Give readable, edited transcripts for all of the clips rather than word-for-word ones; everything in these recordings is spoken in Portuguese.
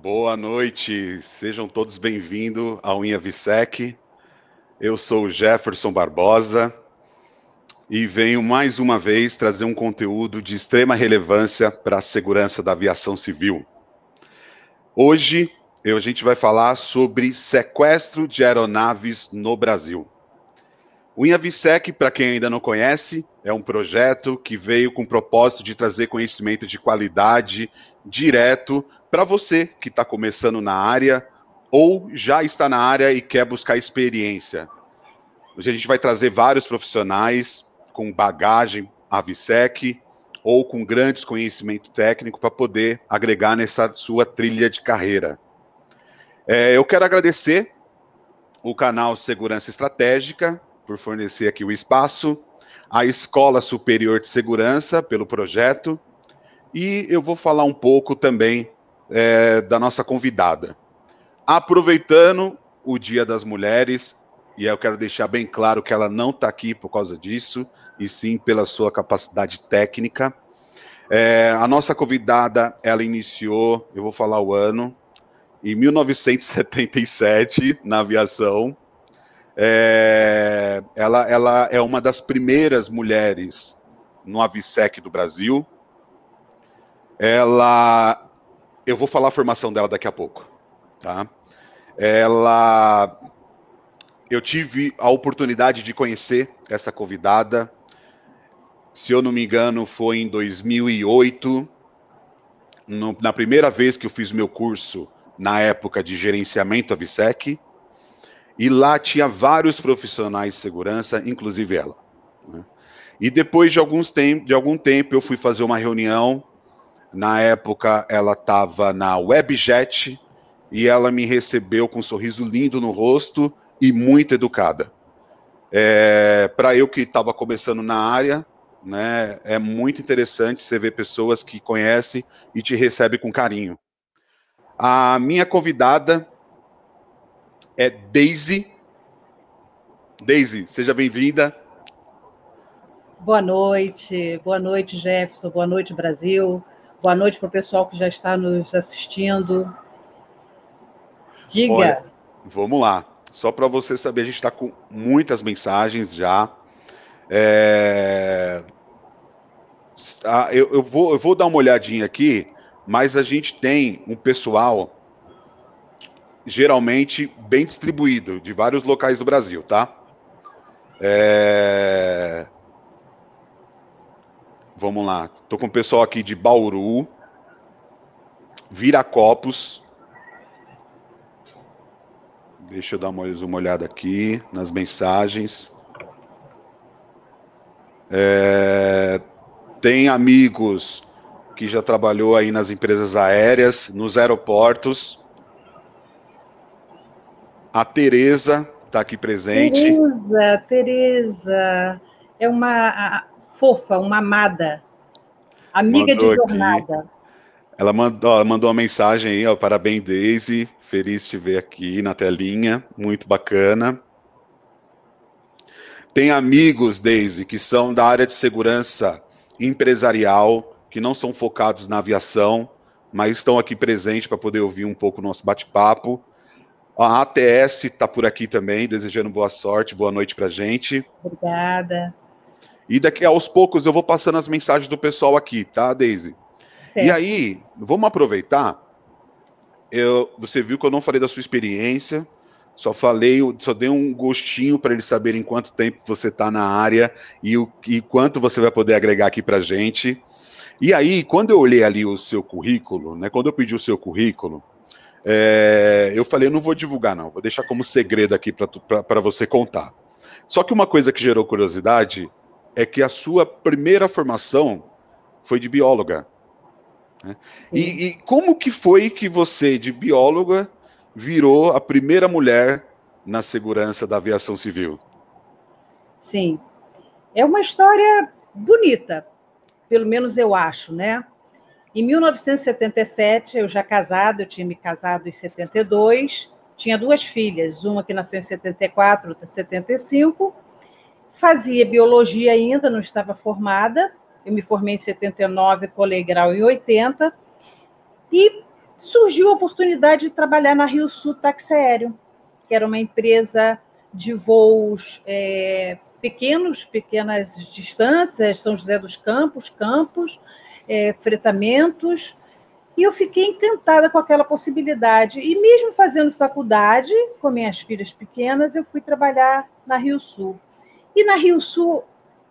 Boa noite, sejam todos bem-vindos ao InhaVisec. Eu sou o Jefferson Barbosa e venho mais uma vez trazer um conteúdo de extrema relevância para a segurança da aviação civil. Hoje a gente vai falar sobre sequestro de aeronaves no Brasil. O InhaVisec, para quem ainda não conhece, é um projeto que veio com o propósito de trazer conhecimento de qualidade direto para você que está começando na área ou já está na área e quer buscar experiência. Hoje a gente vai trazer vários profissionais com bagagem AVSEC ou com grandes conhecimento técnico para poder agregar nessa sua trilha de carreira. Eu quero agradecer o canal Segurança Estratégica por fornecer aqui o espaço, a Escola Superior de Segurança pelo projeto, e eu vou falar um pouco também da nossa convidada. Aproveitando o Dia das Mulheres, e eu quero deixar bem claro que ela não está aqui por causa disso, e sim pela sua capacidade técnica. A nossa convidada, ela iniciou, eu vou falar o ano, em 1977, na aviação. Ela é uma das primeiras mulheres no AVSEC do Brasil. Eu vou falar a formação dela daqui a pouco, tá? Eu tive a oportunidade de conhecer essa convidada, se eu não me engano, foi em 2008, na primeira vez que eu fiz meu curso, na época de gerenciamento AVSEC, e lá tinha vários profissionais de segurança, inclusive ela. Né? E depois de algum tempo, eu fui fazer uma reunião. Na época, ela estava na Webjet e ela me recebeu com um sorriso lindo no rosto e muito educada. Para eu que estava começando na área, né, é muito interessante você ver pessoas que conhecem e te recebem com carinho. A minha convidada é Daisy. Daisy, seja bem-vinda. Boa noite, Jefferson, boa noite, Brasil, boa noite para o pessoal que já está nos assistindo. Diga. Olha, vamos lá. Só para você saber, a gente está com muitas mensagens já. Eu vou dar uma olhadinha aqui, mas a gente tem um pessoal geralmente bem distribuído, de vários locais do Brasil, tá? Vamos lá. Estou com o pessoal aqui de Bauru, Viracopos. Deixa eu dar uma olhada aqui nas mensagens. Tem amigos que já trabalhou aí nas empresas aéreas, nos aeroportos. A Tereza está aqui presente. Tereza, é uma fofa, uma amada, amiga de jornada. Aqui. Ela mandou uma mensagem aí, ó, parabéns, Daisy, feliz de te ver aqui na telinha, muito bacana. Tem amigos, Daisy, que são da área de segurança empresarial, que não são focados na aviação, mas estão aqui presentes para poder ouvir um pouco o nosso bate-papo. A ATS está por aqui também, desejando boa sorte, boa noite para a gente. Obrigada. E daqui aos poucos eu vou passando as mensagens do pessoal aqui, tá, Daisy? Certo. E aí, vamos aproveitar. Você viu que eu não falei da sua experiência, só dei um gostinho para eles saberem quanto tempo você está na área e quanto você vai poder agregar aqui para a gente. E aí, quando eu olhei ali o seu currículo, né, quando eu pedi o seu currículo, eu falei, eu não vou divulgar não, vou deixar como segredo aqui para você contar. Só que uma coisa que gerou curiosidade é que a sua primeira formação foi de bióloga. Né? E como que foi que você, de bióloga, virou a primeira mulher na segurança da aviação civil? Sim, é uma história bonita, pelo menos eu acho, né? Em 1977, eu já casada, eu tinha me casado em 72, tinha duas filhas, uma que nasceu em 74, outra em 75, fazia biologia ainda, não estava formada, eu me formei em 79, colei grau em 80, e surgiu a oportunidade de trabalhar na Rio Sul Táxi Aéreo, que era uma empresa de voos pequenas distâncias, São José dos Campos, fretamentos, e eu fiquei encantada com aquela possibilidade. E mesmo fazendo faculdade, com minhas filhas pequenas, eu fui trabalhar na Rio Sul. E na Rio Sul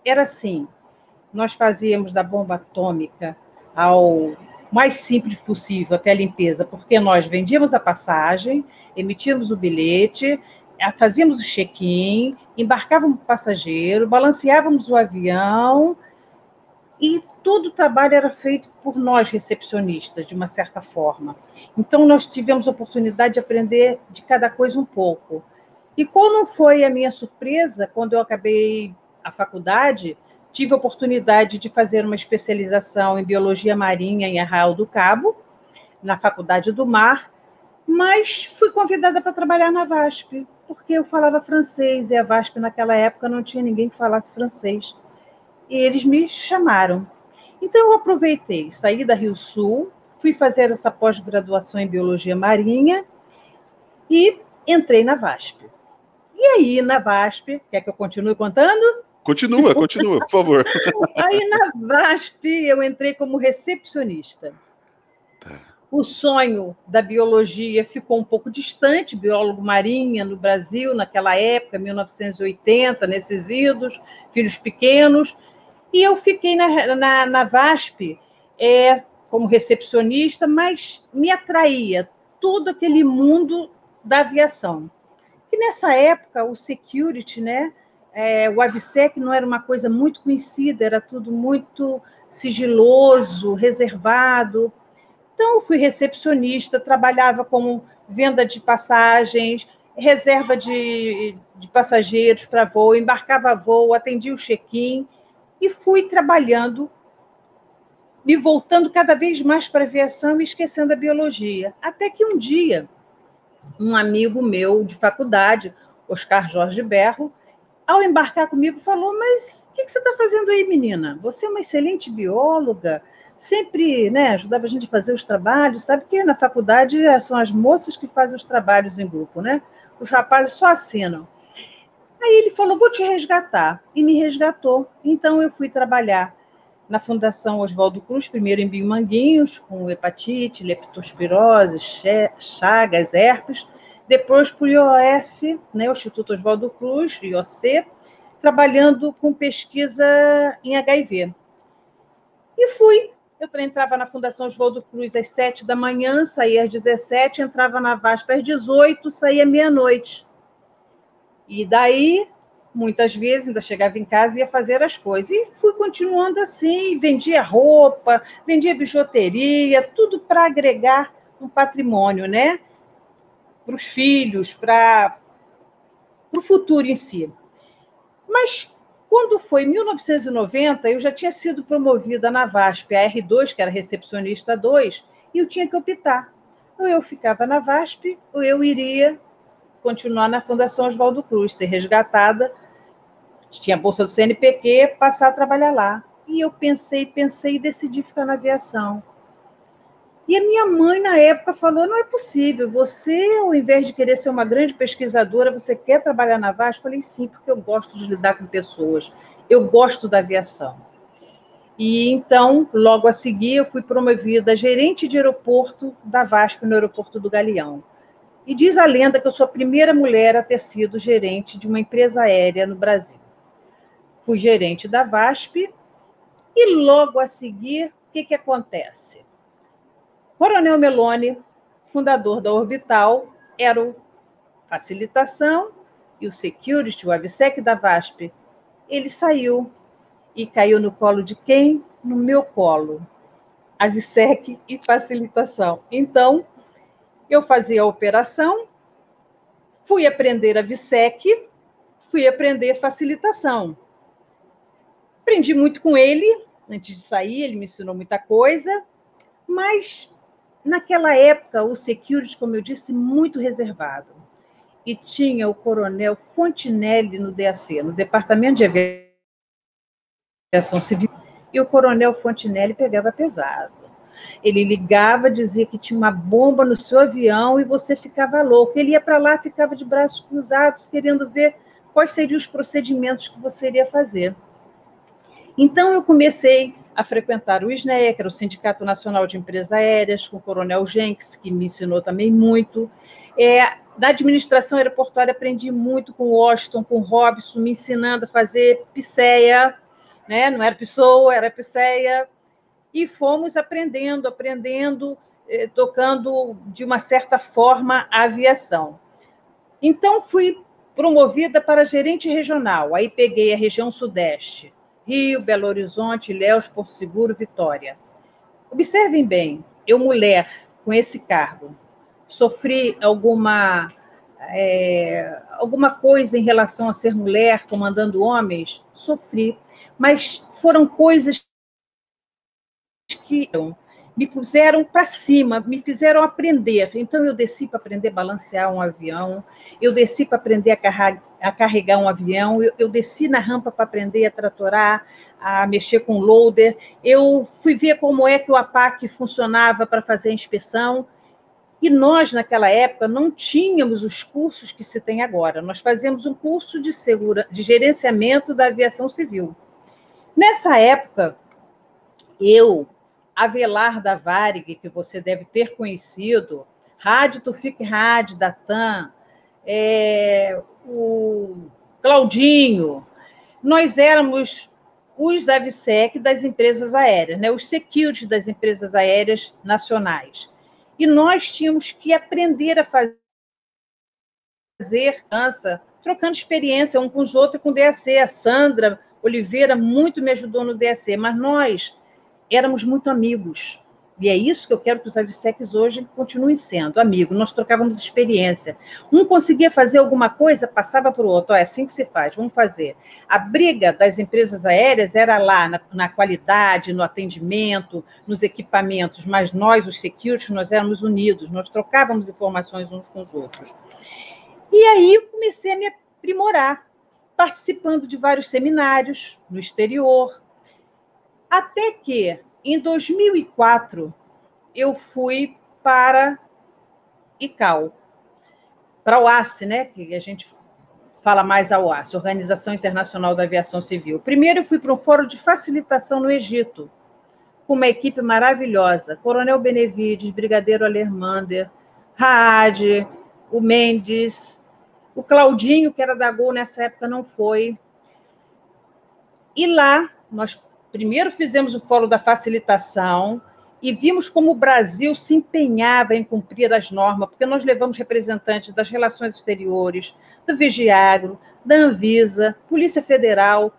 era assim, nós fazíamos da bomba atômica ao mais simples possível até a limpeza, porque nós vendíamos a passagem, emitíamos o bilhete, fazíamos o check-in, embarcávamos o passageiro, balanceávamos o avião, e todo o trabalho era feito por nós, recepcionistas, de uma certa forma. Então, nós tivemos a oportunidade de aprender de cada coisa um pouco. E qual não foi a minha surpresa, quando eu acabei a faculdade, tive a oportunidade de fazer uma especialização em Biologia Marinha em Arraial do Cabo, na Faculdade do Mar, mas fui convidada para trabalhar na VASP, porque eu falava francês, e a VASP naquela época não tinha ninguém que falasse francês. E eles me chamaram. Então, eu aproveitei, saí da Rio Sul, fui fazer essa pós-graduação em Biologia Marinha e entrei na VASP. E aí, na VASP, quer que eu continue contando? Continua, por favor. Aí, na VASP, eu entrei como recepcionista. O sonho da biologia ficou um pouco distante, biólogo marinha no Brasil, naquela época, 1980, nesses idos, filhos pequenos. E eu fiquei na VASP como recepcionista, mas me atraía todo aquele mundo da aviação. E nessa época, o security, né, o AVSEC não era uma coisa muito conhecida, era tudo muito sigiloso, reservado. Então, eu fui recepcionista, trabalhava como venda de passagens, reserva de passageiros para voo, embarcava voo, atendia o check-in, e fui trabalhando, me voltando cada vez mais para a aviação e esquecendo a biologia. Até que um dia, um amigo meu de faculdade, Oscar Jorge Berro, ao embarcar comigo, falou: mas o que você está fazendo aí, menina? Você é uma excelente bióloga, sempre, né, ajudava a gente a fazer os trabalhos, sabe que na faculdade são as moças que fazem os trabalhos em grupo, né? Os rapazes só assinam. Aí ele falou: vou te resgatar, e me resgatou. Então eu fui trabalhar na Fundação Oswaldo Cruz, primeiro em Biomanguinhos, com hepatite, leptospirose, chagas, herpes, depois para o IOF, né, o Instituto Oswaldo Cruz, IOC, trabalhando com pesquisa em HIV. E fui. Eu entrava na Fundação Oswaldo Cruz às 7 da manhã, saía às 17, entrava na VASP às 18, saía meia-noite. E daí, muitas vezes, ainda chegava em casa e ia fazer as coisas. E fui continuando assim, vendia roupa, vendia bijuteria, tudo para agregar um patrimônio, né? Para os filhos, para o futuro em si. Mas, quando foi em 1990, eu já tinha sido promovida na VASP, a R2, que era recepcionista 2, e eu tinha que optar. Ou eu ficava na VASP, ou eu iria continuar na Fundação Oswaldo Cruz, ser resgatada, tinha a bolsa do CNPq, passar a trabalhar lá. E eu pensei e decidi ficar na aviação. E a minha mãe, na época, falou: não é possível, você, ao invés de querer ser uma grande pesquisadora, você quer trabalhar na VASP? Eu falei: sim, porque eu gosto de lidar com pessoas, eu gosto da aviação. E então, logo a seguir, eu fui promovida gerente de aeroporto da VASP no aeroporto do Galeão. E diz a lenda que eu sou a primeira mulher a ter sido gerente de uma empresa aérea no Brasil. Fui gerente da VASP e logo a seguir, o que acontece? Coronel Meloni, fundador da Orbital, era o facilitação e o security, o AVSEC da VASP. Ele saiu e caiu no colo de quem? No meu colo. AVSEC e facilitação. Então, eu fazia a operação, fui aprender a AVSEC, fui aprender facilitação. Aprendi muito com ele, antes de sair, ele me ensinou muita coisa, mas naquela época o security, como eu disse, muito reservado. E tinha o coronel Fontinelli no DAC, no Departamento de Aviação Civil, e o coronel Fontinelli pegava pesado. Ele ligava, dizia que tinha uma bomba no seu avião e você ficava louco. Ele ia para lá, ficava de braços cruzados, querendo ver quais seriam os procedimentos que você iria fazer. Então, eu comecei a frequentar o SNEA, que era o Sindicato Nacional de Empresas Aéreas, com o Coronel Jenks, que me ensinou também muito. Da administração aeroportuária, aprendi muito com o Washington, com o Robson, me ensinando a fazer piceia, né? Não era pessoa, era piceia. E fomos aprendendo, tocando, de uma certa forma, a aviação. Então, fui promovida para gerente regional. Aí peguei a região Sudeste, Rio, Belo Horizonte, Ilhéus, Porto Seguro, Vitória. Observem bem, eu, mulher, com esse cargo, sofri alguma coisa em relação a ser mulher, comandando homens? Sofri, mas foram coisas que me puseram para cima, me fizeram aprender. Então, eu desci para aprender a balancear um avião, eu desci para aprender a carregar um avião, eu desci na rampa para aprender a tratorar, a mexer com loader, eu fui ver como é que o APAC funcionava para fazer a inspeção, e nós, naquela época, não tínhamos os cursos que se tem agora. Nós fazíamos um curso de gerenciamento da aviação civil. Nessa época, Avelar da Varig, que você deve ter conhecido, Rádio Tufik Rádio, da TAM, o Claudinho, nós éramos os AVSEC das empresas aéreas, né? Os security das empresas aéreas nacionais. E nós tínhamos que aprender a fazer trocando experiência um com os outros com o DAC. A Sandra Oliveira muito me ajudou no DAC, mas nós éramos muito amigos. E é isso que eu quero que os AVSECs hoje continuem sendo, amigos. Nós trocávamos experiência. Um conseguia fazer alguma coisa, passava para o outro. É assim que se faz, vamos fazer. A briga das empresas aéreas era lá na qualidade, no atendimento, nos equipamentos, mas nós, os security, nós éramos unidos, nós trocávamos informações uns com os outros. E aí eu comecei a me aprimorar, participando de vários seminários no exterior, até que, em 2004, eu fui para ICAO, para a OACI, né, que a gente fala mais a OACI, Organização Internacional da Aviação Civil. Primeiro, eu fui para um fórum de facilitação no Egito, com uma equipe maravilhosa, Coronel Benevides, Brigadeiro Alermander, Raad, o Mendes, o Claudinho, que era da Gol nessa época, não foi. E lá, nós primeiro fizemos o fórum da facilitação e vimos como o Brasil se empenhava em cumprir as normas, porque nós levamos representantes das relações exteriores, do Vigiagro, da Anvisa, Polícia Federal.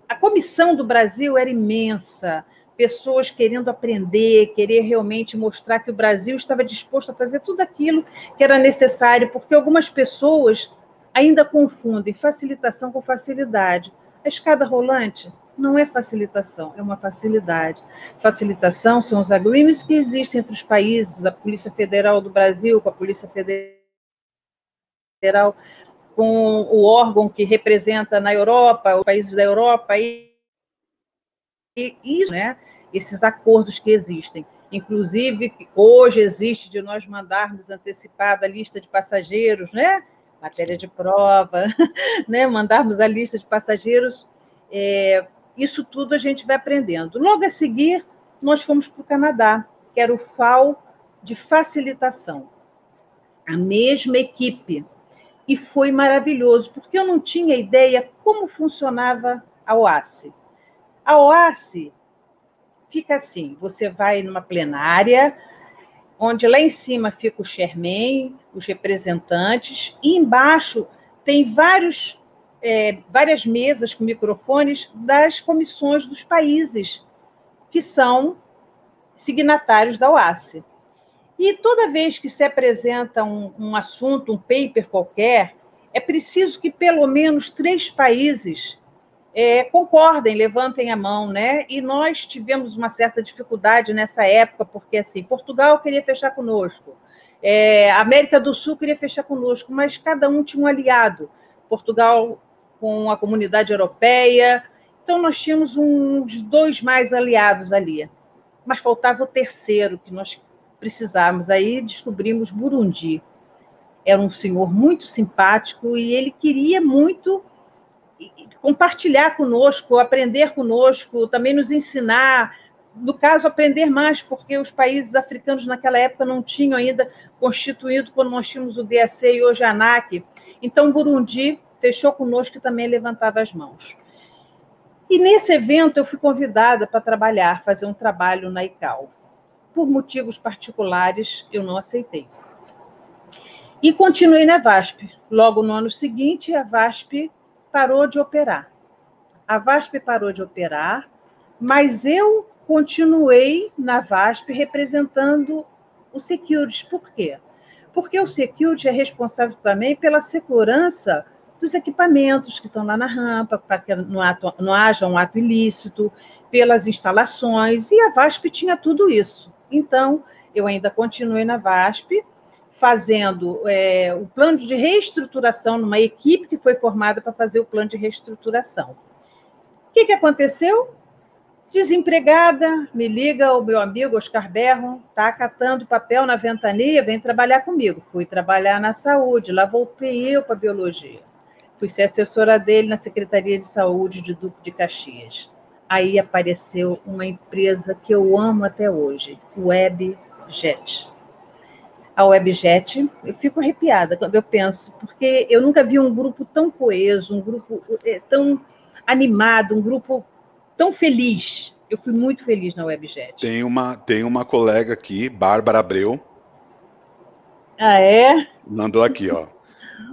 A comissão do Brasil era imensa, pessoas querendo aprender, querer realmente mostrar que o Brasil estava disposto a fazer tudo aquilo que era necessário, porque algumas pessoas ainda confundem facilitação com facilidade. A escada rolante não é facilitação, é uma facilidade. Facilitação são os agreements que existem entre os países, a Polícia Federal do Brasil com a Polícia Federal, com o órgão que representa na Europa, os países da Europa, e isso, né? Esses acordos que existem. Inclusive, hoje existe de nós mandarmos antecipada a lista de passageiros, né? Matéria de prova, né? Mandarmos a lista de passageiros. Isso tudo a gente vai aprendendo. Logo a seguir, nós fomos para o Canadá, que era o FAO de facilitação. A mesma equipe. E foi maravilhoso, porque eu não tinha ideia como funcionava a OACI. A OACI fica assim, você vai numa plenária, onde lá em cima fica o chairman, os representantes, e embaixo tem várias mesas com microfones das comissões dos países que são signatários da OACI. E toda vez que se apresenta um assunto, um paper qualquer, é preciso que pelo menos 3 países concordem, levantem a mão, né? E nós tivemos uma certa dificuldade nessa época, porque assim, Portugal queria fechar conosco, a América do Sul queria fechar conosco, mas cada um tinha um aliado. Portugal com a Comunidade Europeia, então nós tínhamos uns 2 mais aliados ali. mas faltava o terceiro que nós precisávamos. Aí descobrimos Burundi. Era um senhor muito simpático e ele queria muito compartilhar conosco, aprender conosco, também nos ensinar, no caso, aprender mais, porque os países africanos naquela época não tinham ainda constituído, quando nós tínhamos o DAC e hoje a ANAC. Então, Burundi fechou conosco e também levantava as mãos. E nesse evento eu fui convidada para trabalhar, fazer um trabalho na ICAO. Por motivos particulares, eu não aceitei. E continuei na VASP. Logo no ano seguinte, a VASP parou de operar. A VASP parou de operar, mas eu continuei na VASP representando o Security. Por quê? Porque o Security é responsável também pela segurança dos equipamentos que estão lá na rampa, para que não haja um ato ilícito, pelas instalações, e a VASP tinha tudo isso. Então, eu ainda continuei na VASP, fazendo o plano de reestruturação numa equipe que foi formada para fazer o plano de reestruturação. O que aconteceu? Desempregada, me liga o meu amigo Oscar Berron, está catando papel na ventania, vem trabalhar comigo. Fui trabalhar na saúde, lá voltei eu para a biologia. Fui ser assessora dele na Secretaria de Saúde de Duque de Caxias. Aí apareceu uma empresa que eu amo até hoje, o WebJet. A WebJet, eu fico arrepiada quando eu penso, porque eu nunca vi um grupo tão coeso, um grupo tão animado, um grupo tão feliz. Eu fui muito feliz na WebJet. Tem uma colega aqui, Bárbara Abreu. Ah, é? Mandou aqui, ó.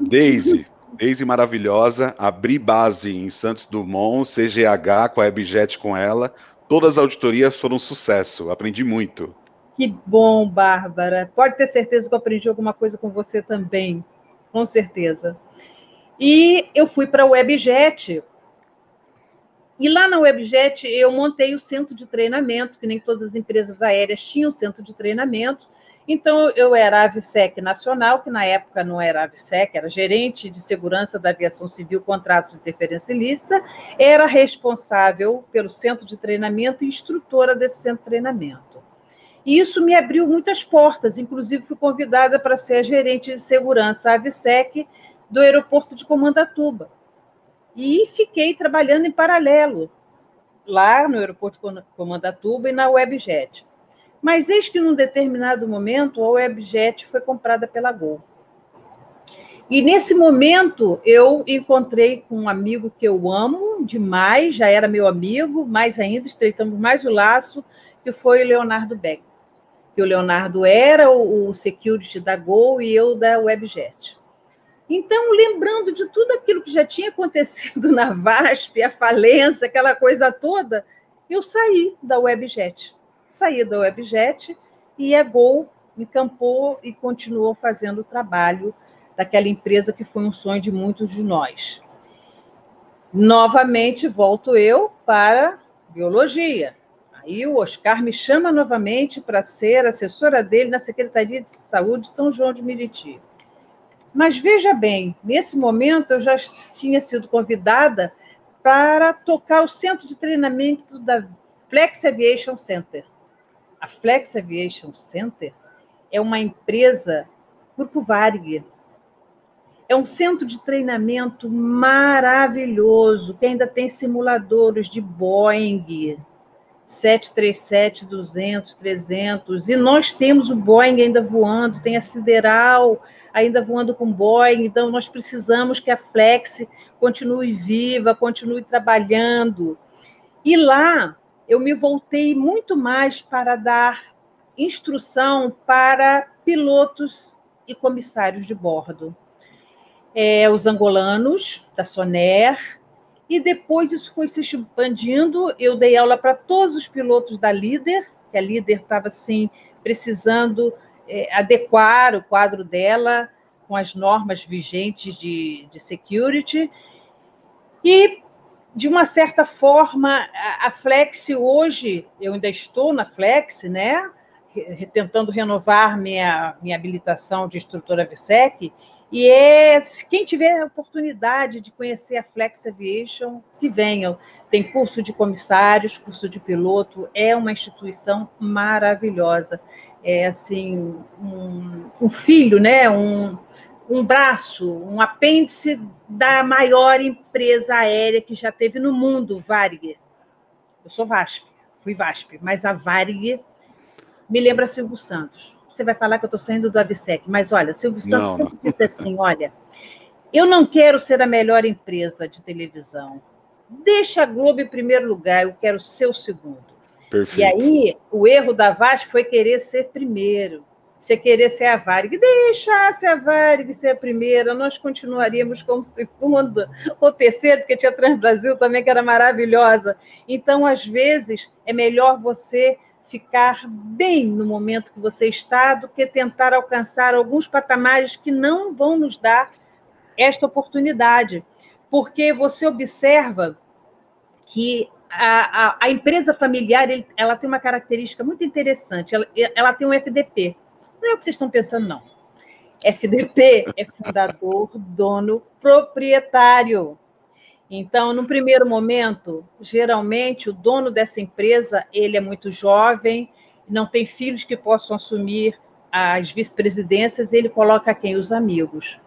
Daisy maravilhosa, abri base em Santos Dumont, CGH com a WebJet com ela. Todas as auditorias foram um sucesso, aprendi muito. Que bom, Bárbara. Pode ter certeza que eu aprendi alguma coisa com você também, com certeza. E eu fui para a WebJet. E lá na WebJet eu montei o centro de treinamento, que nem todas as empresas aéreas tinham centro de treinamento. Então, eu era a AVSEC nacional, que na época não era AVSEC, era gerente de segurança da aviação civil, contratos de interferência ilícita, era responsável pelo centro de treinamento e instrutora desse centro de treinamento. E isso me abriu muitas portas, inclusive fui convidada para ser a gerente de segurança AVSEC do aeroporto de Comandatuba. E fiquei trabalhando em paralelo, lá no aeroporto de Comandatuba e na WebJet. Mas eis que, num determinado momento, a WebJet foi comprada pela Gol. E, nesse momento, eu encontrei com um amigo que eu amo demais, já era meu amigo, mais ainda, estreitamos mais o laço, que foi o Leonardo Beck. Que o Leonardo era o security da Gol e eu da WebJet. Então, lembrando de tudo aquilo que já tinha acontecido na VASP, a falência, aquela coisa toda, eu saí da WebJet. Saí da WebJet e a Gol encampou e continuou fazendo o trabalho daquela empresa que foi um sonho de muitos de nós. Novamente, volto eu para biologia. Aí o Oscar me chama novamente para ser assessora dele na Secretaria de Saúde de São João de Meriti. Mas veja bem, nesse momento eu já tinha sido convidada para tocar o centro de treinamento da Flex Aviation Center. A Flex Aviation Center é uma empresa, Grupo Varig. É um centro de treinamento maravilhoso, que ainda tem simuladores de Boeing, 737, 200, 300, e nós temos o Boeing ainda voando, tem a Sideral ainda voando com Boeing, então nós precisamos que a Flex continue viva, continue trabalhando. E lá eu me voltei muito mais para dar instrução para pilotos e comissários de bordo. Os angolanos, da Soner, e depois isso foi se expandindo, eu dei aula para todos os pilotos da Líder, que a Líder estava, assim, precisando adequar o quadro dela com as normas vigentes de security. E, de uma certa forma, a Flex hoje, eu ainda estou na Flex, né, tentando renovar minha habilitação de instrutora AVSEC, E quem tiver a oportunidade de conhecer a Flex Aviation, que venham. Tem curso de comissários, curso de piloto, é uma instituição maravilhosa. É assim, um filho, né? Um braço, um apêndice da maior empresa aérea que já teve no mundo, Varig. Eu sou VASP, fui VASP, mas a Varig me lembra Silvio Santos. Você vai falar que eu estou saindo do Avisec, mas olha, Silvio Santos sempre disse assim, olha, eu não quero ser a melhor empresa de televisão. Deixa a Globo em primeiro lugar, eu quero ser o segundo. Perfeito. E aí, o erro da VASP foi querer ser primeiro. Você querer ser a Varig. Deixasse a Varig ser a primeira, nós continuaríamos como segunda ou terceira, porque tinha Transbrasil também, que era maravilhosa. Então, às vezes, é melhor você ficar bem no momento que você está do que tentar alcançar alguns patamares que não vão nos dar esta oportunidade. Porque você observa que a empresa familiar ela tem uma característica muito interessante. Ela tem um FDP. Não é o que vocês estão pensando, não. FDP é fundador, dono, proprietário. Então, no primeiro momento, geralmente, o dono dessa empresa ele é muito jovem, não tem filhos que possam assumir as vice-presidências, ele coloca quem? Os amigos.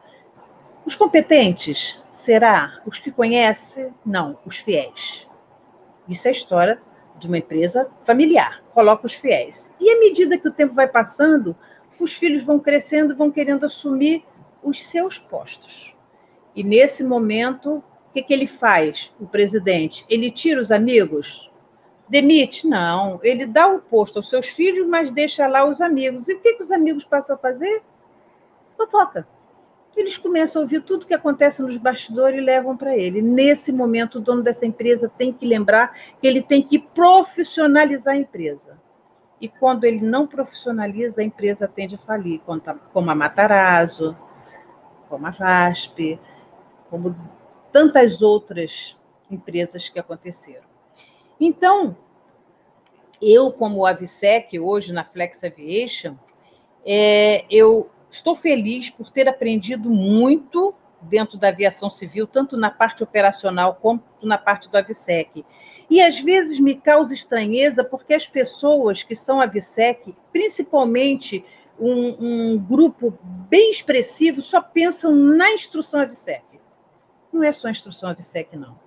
Os competentes, será? Os que conhecem? Não, os fiéis. Isso é a história de uma empresa familiar. Coloca os fiéis. E à medida que o tempo vai passando, os filhos vão crescendo, vão querendo assumir os seus postos. E nesse momento, o que ele faz, o presidente? Ele tira os amigos? Demite? Não. Ele dá o posto aos seus filhos, mas deixa lá os amigos. E o que os amigos passam a fazer? Fofoca. Eles começam a ouvir tudo o que acontece nos bastidores e levam para ele. Nesse momento, o dono dessa empresa tem que lembrar que ele tem que profissionalizar a empresa. E quando ele não profissionaliza, a empresa tende a falir, como a Matarazzo, como a VASP, como tantas outras empresas que aconteceram. Então, eu, como Avisec, hoje na Flex Aviation, eu estou feliz por ter aprendido muito dentro da aviação civil, tanto na parte operacional quanto na parte do Avisec. E, às vezes, me causa estranheza porque as pessoas que são Avisec, principalmente um grupo bem expressivo, só pensam na instrução Avisec. Não é só a instrução Avisec, não.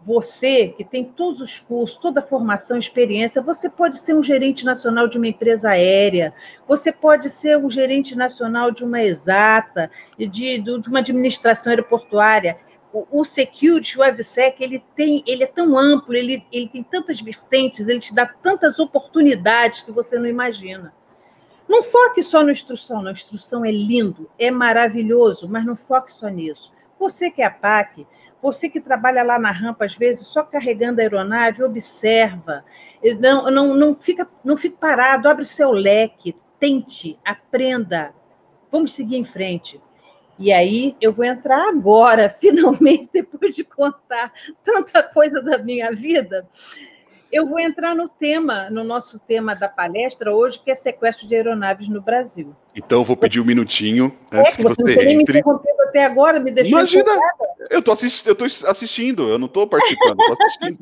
Você, que tem todos os cursos, toda a formação, experiência, você pode ser um gerente nacional de uma empresa aérea, você pode ser um gerente nacional de uma exata, de uma administração aeroportuária. O Security, o Avisec, ele é tão amplo, ele tem tantas vertentes, ele te dá tantas oportunidades que você não imagina. Não foque só na instrução, não. A instrução é lindo, é maravilhoso, mas não foque só nisso. Você que é a PAC, você que trabalha lá na rampa, às vezes, só carregando a aeronave, observa, não fica parado, abre seu leque, tente, aprenda, vamos seguir em frente. E aí eu vou entrar agora, finalmente, depois de contar tanta coisa da minha vida, eu vou entrar no nosso tema da palestra hoje, que é sequestro de aeronaves no Brasil. Então, eu vou pedir um minutinho antes que você nem me entre. interrompeu até agora, me deixou Imagina, empolgada. eu tô assistindo, eu não tô participando, tô assistindo.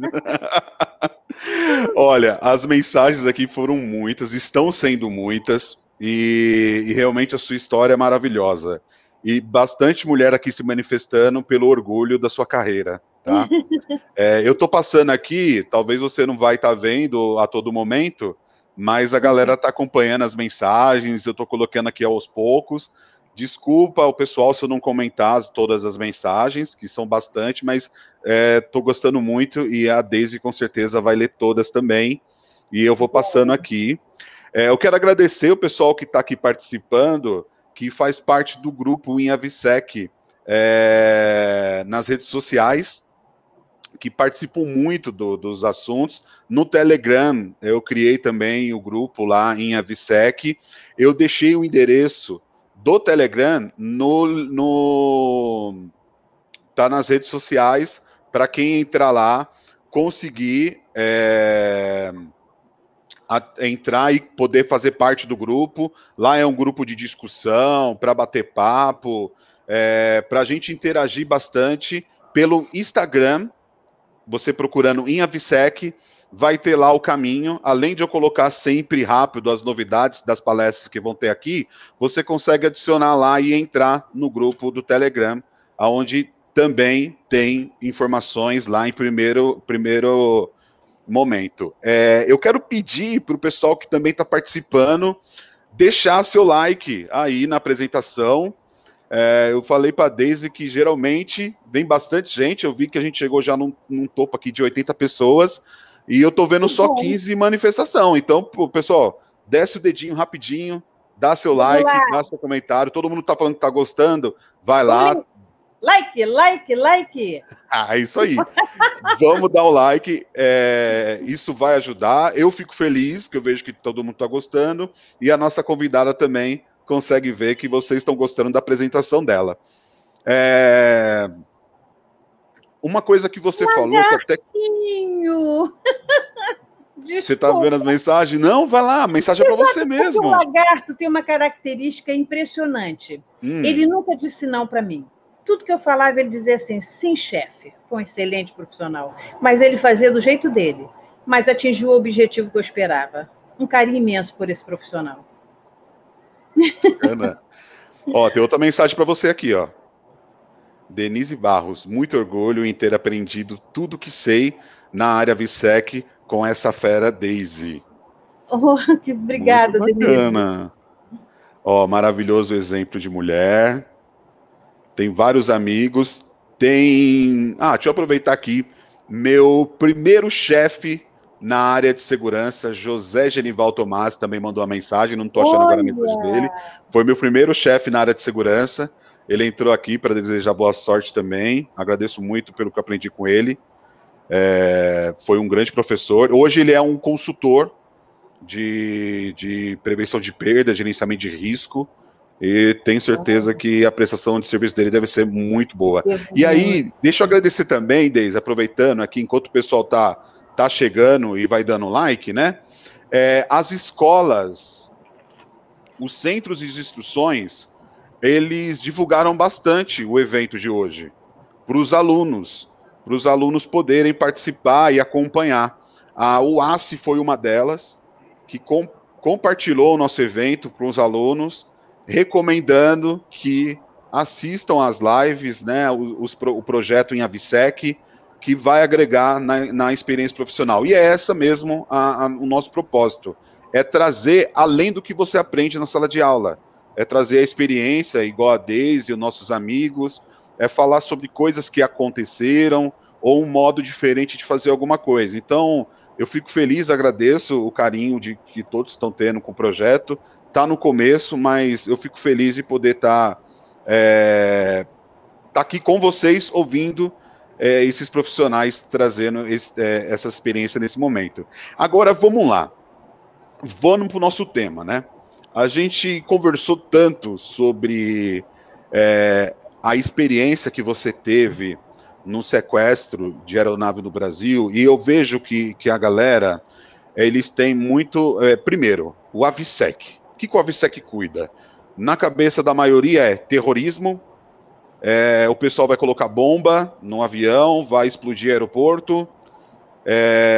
Olha, as mensagens aqui foram muitas, estão sendo muitas, e realmente a sua história é maravilhosa. E bastante mulher aqui se manifestando pelo orgulho da sua carreira, tá? Eu tô passando aqui, talvez você não vai estar vendo a todo momento, mas a galera tá acompanhando as mensagens, eu tô colocando aqui aos poucos. Desculpa o pessoal se eu não comentar todas as mensagens, que são bastante, mas tô gostando muito e a Daisy com certeza vai ler todas também, e eu vou passando aqui. Eu quero agradecer o pessoal que está aqui participando, que faz parte do grupo InAvisec nas redes sociais, que participam muito dos assuntos. No Telegram, eu criei também o grupo lá em Avisec. Eu deixei o endereço do Telegram tá nas redes sociais, para quem entrar lá, conseguir entrar e poder fazer parte do grupo. Lá é um grupo de discussão, para bater papo. para a gente interagir bastante pelo Instagram. Você procurando em Avisec, vai ter lá o caminho. Além de eu colocar sempre rápido as novidades das palestras que vão ter aqui, você consegue adicionar lá e entrar no grupo do Telegram, onde também tem informações lá em primeiro momento. Eu quero pedir para o pessoal que também está participando deixar seu like aí na apresentação. Eu falei para a Deise que geralmente vem bastante gente. Eu vi que a gente chegou já num topo aqui de 80 pessoas e eu estou vendo só 15 manifestação. Então, pessoal, desce o dedinho rapidinho, dá seu like, dá seu comentário. Todo mundo está falando que está gostando, vai lá. Like. É isso aí. Vamos dar o like. Isso vai ajudar. Eu fico feliz que eu vejo que todo mundo está gostando e a nossa convidada também consegue ver que vocês estão gostando da apresentação dela. Uma coisa que você falou... Que até... Você está vendo as mensagens? Não, vai lá, a mensagem é para você mesmo. O lagarto tem uma característica impressionante. Ele nunca disse não para mim. Tudo que eu falava, ele dizia assim, sim, chefe. Foi um excelente profissional. Mas ele fazia do jeito dele. Mas atingiu o objetivo que eu esperava. Um carinho imenso por esse profissional. Ana. Tem outra mensagem para você aqui, ó. Denise Barros, muito orgulho em ter aprendido tudo que sei na área Avisec com essa fera Deise. Que obrigada, muito bacana. Denise. Maravilhoso exemplo de mulher. Tem vários amigos. Deixa eu aproveitar aqui. Meu primeiro chefe na área de segurança, José Genival Tomás, também mandou uma mensagem, não estou achando agora a mensagem dele. Foi meu primeiro chefe na área de segurança. Ele entrou aqui para desejar boa sorte também. Agradeço muito pelo que aprendi com ele. Foi um grande professor. Hoje ele é um consultor de prevenção de perda, gerenciamento de risco. E tenho certeza que a prestação de serviço dele deve ser muito boa. E aí, deixa eu agradecer também, Deise, aproveitando aqui, enquanto o pessoal tá chegando e vai dando like, né? As escolas, os centros de instruções, eles divulgaram bastante o evento de hoje para os alunos poderem participar e acompanhar. A UASSE foi uma delas que compartilhou o nosso evento para os alunos, recomendando que assistam às lives, né, o projeto em Avisec, que vai agregar na experiência profissional. E é essa mesmo o nosso propósito, é trazer além do que você aprende na sala de aula, é trazer a experiência igual a Deise e os nossos amigos, é falar sobre coisas que aconteceram ou um modo diferente de fazer alguma coisa. Então, eu fico feliz, agradeço o carinho que todos estão tendo com o projeto. Está no começo, mas eu fico feliz de poder estar aqui com vocês, ouvindo esses profissionais trazendo essa experiência nesse momento. Agora, vamos lá. Vamos para o nosso tema, né? A gente conversou tanto sobre a experiência que você teve no sequestro de aeronave no Brasil, e eu vejo que a galera, eles têm muito... primeiro, o Avisec. O que o Avisec cuida? Na cabeça da maioria é terrorismo, o pessoal vai colocar bomba no avião, vai explodir aeroporto,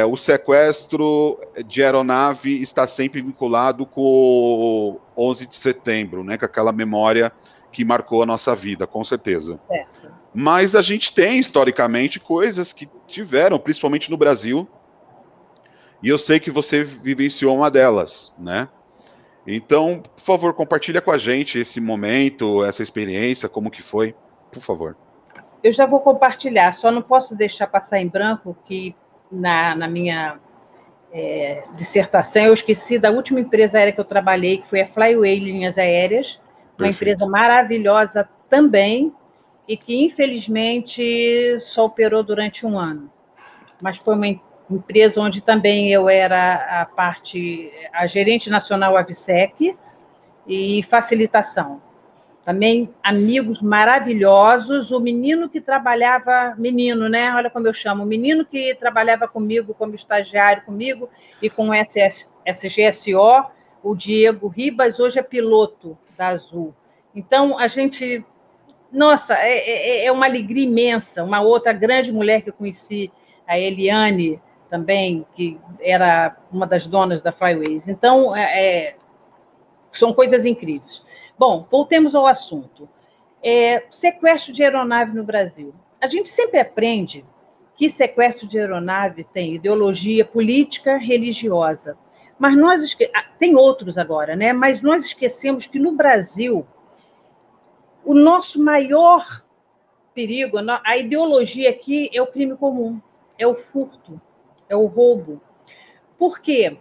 o sequestro de aeronave está sempre vinculado com o 11 de setembro, né, com aquela memória que marcou a nossa vida, com certeza. Certo. Mas a gente tem, historicamente, coisas que tiveram, principalmente no Brasil, e eu sei que você vivenciou uma delas, né? Então, por favor, compartilha com a gente esse momento, essa experiência, como que foi, por favor. Eu já vou compartilhar, só não posso deixar passar em branco que na minha dissertação eu esqueci da última empresa aérea que eu trabalhei, que foi a Flyway Linhas Aéreas, uma empresa maravilhosa também, e que, infelizmente, só operou durante 1 ano. Mas foi uma empresa onde também eu era a gerente nacional Avisec e facilitação. Também amigos maravilhosos, o menino que trabalhava, menino, né? Olha como eu chamo, o menino que trabalhava comigo como estagiário comigo e com o SGSO, o Diego Ribas, hoje é piloto da Azul. Então, a gente Nossa, é uma alegria imensa. Uma outra grande mulher que eu conheci, a Eliane, também, que era uma das donas da Flyways. Então, são coisas incríveis. Bom, voltemos ao assunto. Sequestro de aeronave no Brasil. A gente sempre aprende que sequestro de aeronave tem ideologia política, religiosa. Mas tem outros agora, né? Mas nós esquecemos que no Brasil o nosso maior perigo, a ideologia aqui é o crime comum, é o furto, é o roubo. Por quê?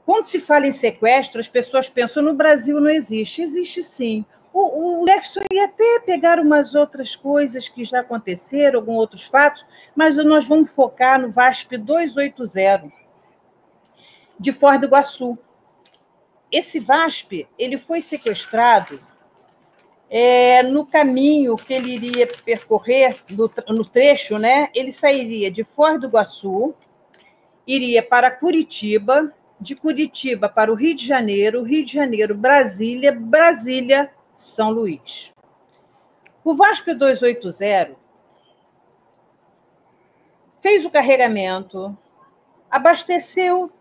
Quando se fala em sequestro, as pessoas pensam, no Brasil não existe. Existe sim. O Jefferson ia até pegar umas outras coisas que já aconteceram, alguns outros fatos, mas nós vamos focar no VASP 280, de Foz do Iguaçu. Esse VASP, ele foi sequestrado no caminho que ele iria percorrer, no trecho, né? Ele sairia de Foz do Iguaçu, iria para Curitiba, de Curitiba para o Rio de Janeiro, Brasília, Brasília, São Luís. O VASP 280 fez o carregamento, abasteceu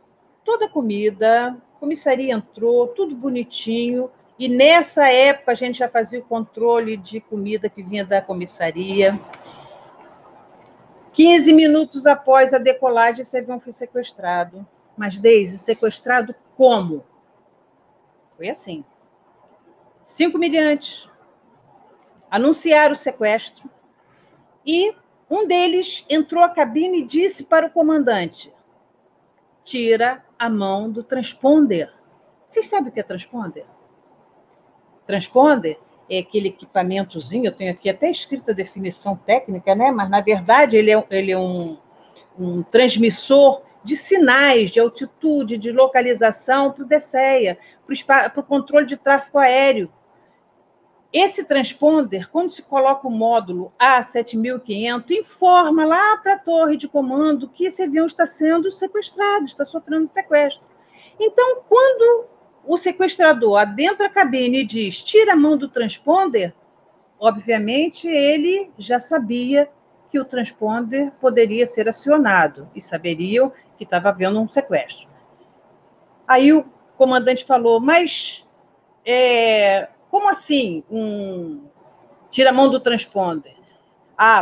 toda a comida, a comissaria entrou, tudo bonitinho, e nessa época a gente já fazia o controle de comida que vinha da comissaria. 15 minutos após a decolagem, esse avião foi sequestrado. Mas, Deise, sequestrado como? Foi assim. 5 miliantes anunciaram o sequestro e um deles entrou à cabine e disse para o comandante: tira a mão do transponder. Vocês sabem o que é transponder? Transponder é aquele equipamentozinho, eu tenho aqui até escrita a definição técnica, né? Mas, na verdade, ele é um transmissor de sinais de altitude, de localização para o DCEA, para o controle de tráfego aéreo. Esse transponder, quando se coloca o módulo A7500, informa lá para a torre de comando que esse avião está sendo sequestrado, está sofrendo sequestro. Então, quando o sequestrador adentra a cabine e diz, tira a mão do transponder, obviamente ele já sabia que o transponder poderia ser acionado e saberiam que estava havendo um sequestro. Aí o comandante falou, mas como assim tira a mão do transponder?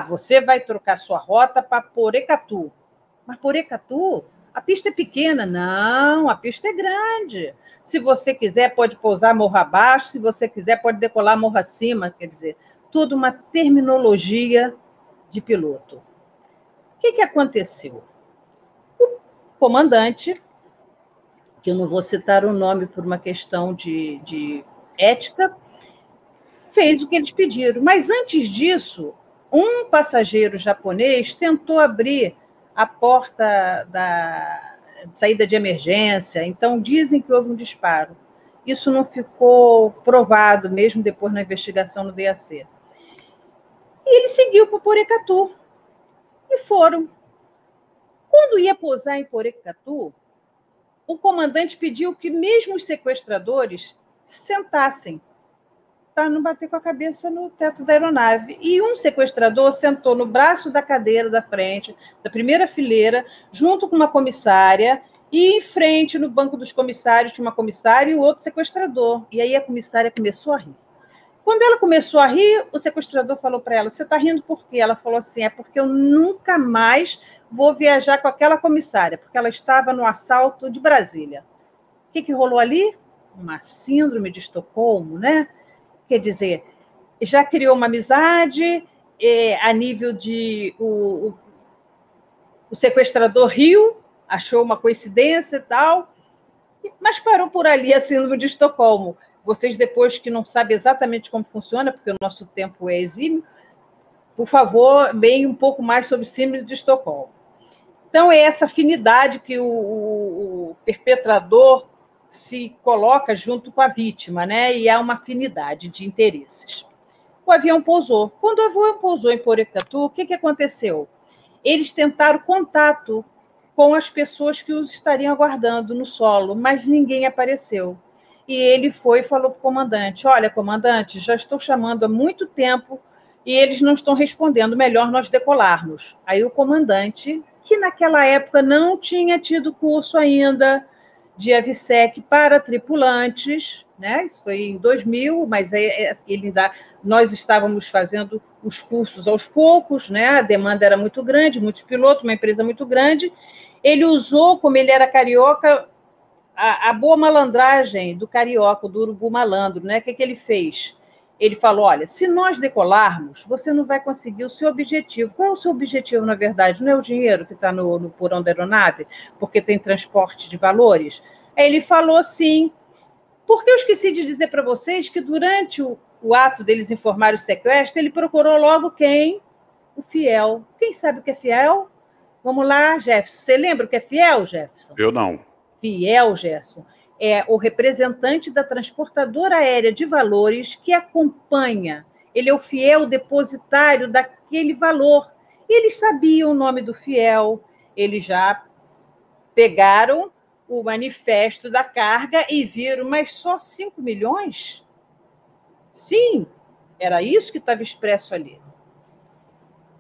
Você vai trocar sua rota para Porecatu. Mas Porecatu, a pista é pequena. Não, a pista é grande. Se você quiser, pode pousar morro abaixo, se você quiser, pode decolar morro acima. Quer dizer, toda uma terminologia de piloto. O que aconteceu? O comandante, que eu não vou citar o nome por uma questão de ética, fez o que eles pediram. Mas antes disso, um passageiro japonês tentou abrir a porta da saída de emergência, então dizem que houve um disparo. Isso não ficou provado, mesmo depois na investigação no DAC. E ele seguiu para Porecatu. E foram. Quando ia pousar em Porecatu, o comandante pediu que mesmo os sequestradores sentassem para não bater com a cabeça no teto da aeronave. E um sequestrador sentou no braço da cadeira da frente, da primeira fileira, junto com uma comissária, e em frente, no banco dos comissários, tinha uma comissária e o outro sequestrador. E aí a comissária começou a rir. Quando ela começou a rir, o sequestrador falou para ela, você está rindo por quê? Ela falou assim, é porque eu nunca mais vou viajar com aquela comissária, porque ela estava no assalto de Brasília. O que rolou ali? Uma síndrome de Estocolmo, né? Quer dizer, já criou uma amizade a nível de... O sequestrador riu, achou uma coincidência e tal, mas parou por ali a síndrome de Estocolmo. Vocês, depois que não sabem exatamente como funciona, porque o nosso tempo é exímio, por favor, leem um pouco mais sobre síndrome de Estocolmo. Então, é essa afinidade que o perpetrador se coloca junto com a vítima, né? E há uma afinidade de interesses. O avião pousou. Quando o avião pousou em Porecatu, o que aconteceu? Eles tentaram contato com as pessoas que os estariam aguardando no solo, mas ninguém apareceu. E ele foi e falou para o comandante, olha, comandante, já estou chamando há muito tempo e eles não estão respondendo, melhor nós decolarmos. Aí o comandante, que naquela época não tinha tido curso ainda de AVSEC para tripulantes, né? Isso foi em 2000, mas nós estávamos fazendo os cursos aos poucos, né? A demanda era muito grande, muitos pilotos, uma empresa muito grande. Ele usou, como ele era carioca, a boa malandragem do carioca, do urubu malandro, né? O que ele fez? Ele falou, olha, se nós decolarmos, você não vai conseguir o seu objetivo. Qual é o seu objetivo, na verdade? Não é o dinheiro que está no porão da aeronave, porque tem transporte de valores? Aí ele falou assim, porque eu esqueci de dizer para vocês que durante o ato deles informarem o sequestro, ele procurou logo quem? O fiel. Quem sabe o que é fiel? Vamos lá, Jefferson. Você lembra o que é fiel, Jefferson? Eu não. Fiel, Gerson, é o representante da transportadora aérea de valores que acompanha. Ele é o fiel depositário daquele valor. E eles sabiam o nome do fiel, eles já pegaram o manifesto da carga e viram, mas só 5 milhões? Sim, era isso que estava expresso ali.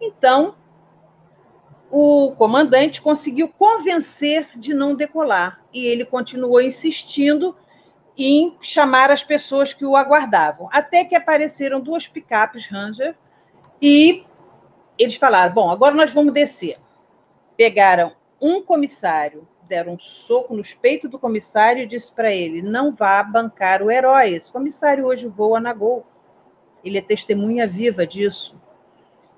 Então, o comandante conseguiu convencer de não decolar e ele continuou insistindo em chamar as pessoas que o aguardavam, até que apareceram 2 picapes Ranger e eles falaram, bom, agora nós vamos descer. Pegaram um comissário, deram um soco nos peitos do comissário e disse para ele, não vá bancar o herói, esse comissário hoje voa na Gol, ele é testemunha viva disso.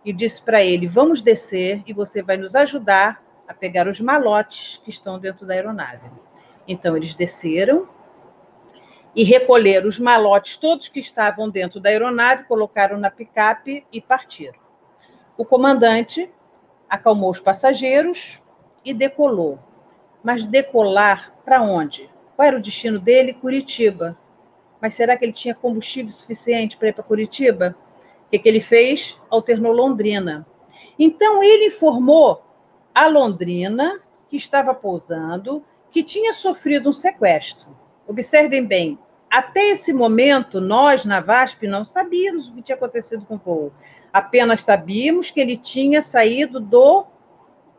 E disse para ele, vamos descer e você vai nos ajudar a pegar os malotes que estão dentro da aeronave. Então, eles desceram e recolheram os malotes todos que estavam dentro da aeronave, colocaram na picape e partiram. O comandante acalmou os passageiros e decolou. Mas decolar para onde? Qual era o destino dele? Curitiba. Mas será que ele tinha combustível suficiente para ir para Curitiba? O que ele fez? Alternou Londrina. Então, ele informou a Londrina, que estava pousando, que tinha sofrido um sequestro. Observem bem, até esse momento, nós, na VASP, não sabíamos o que tinha acontecido com o voo. Apenas sabíamos que ele tinha saído do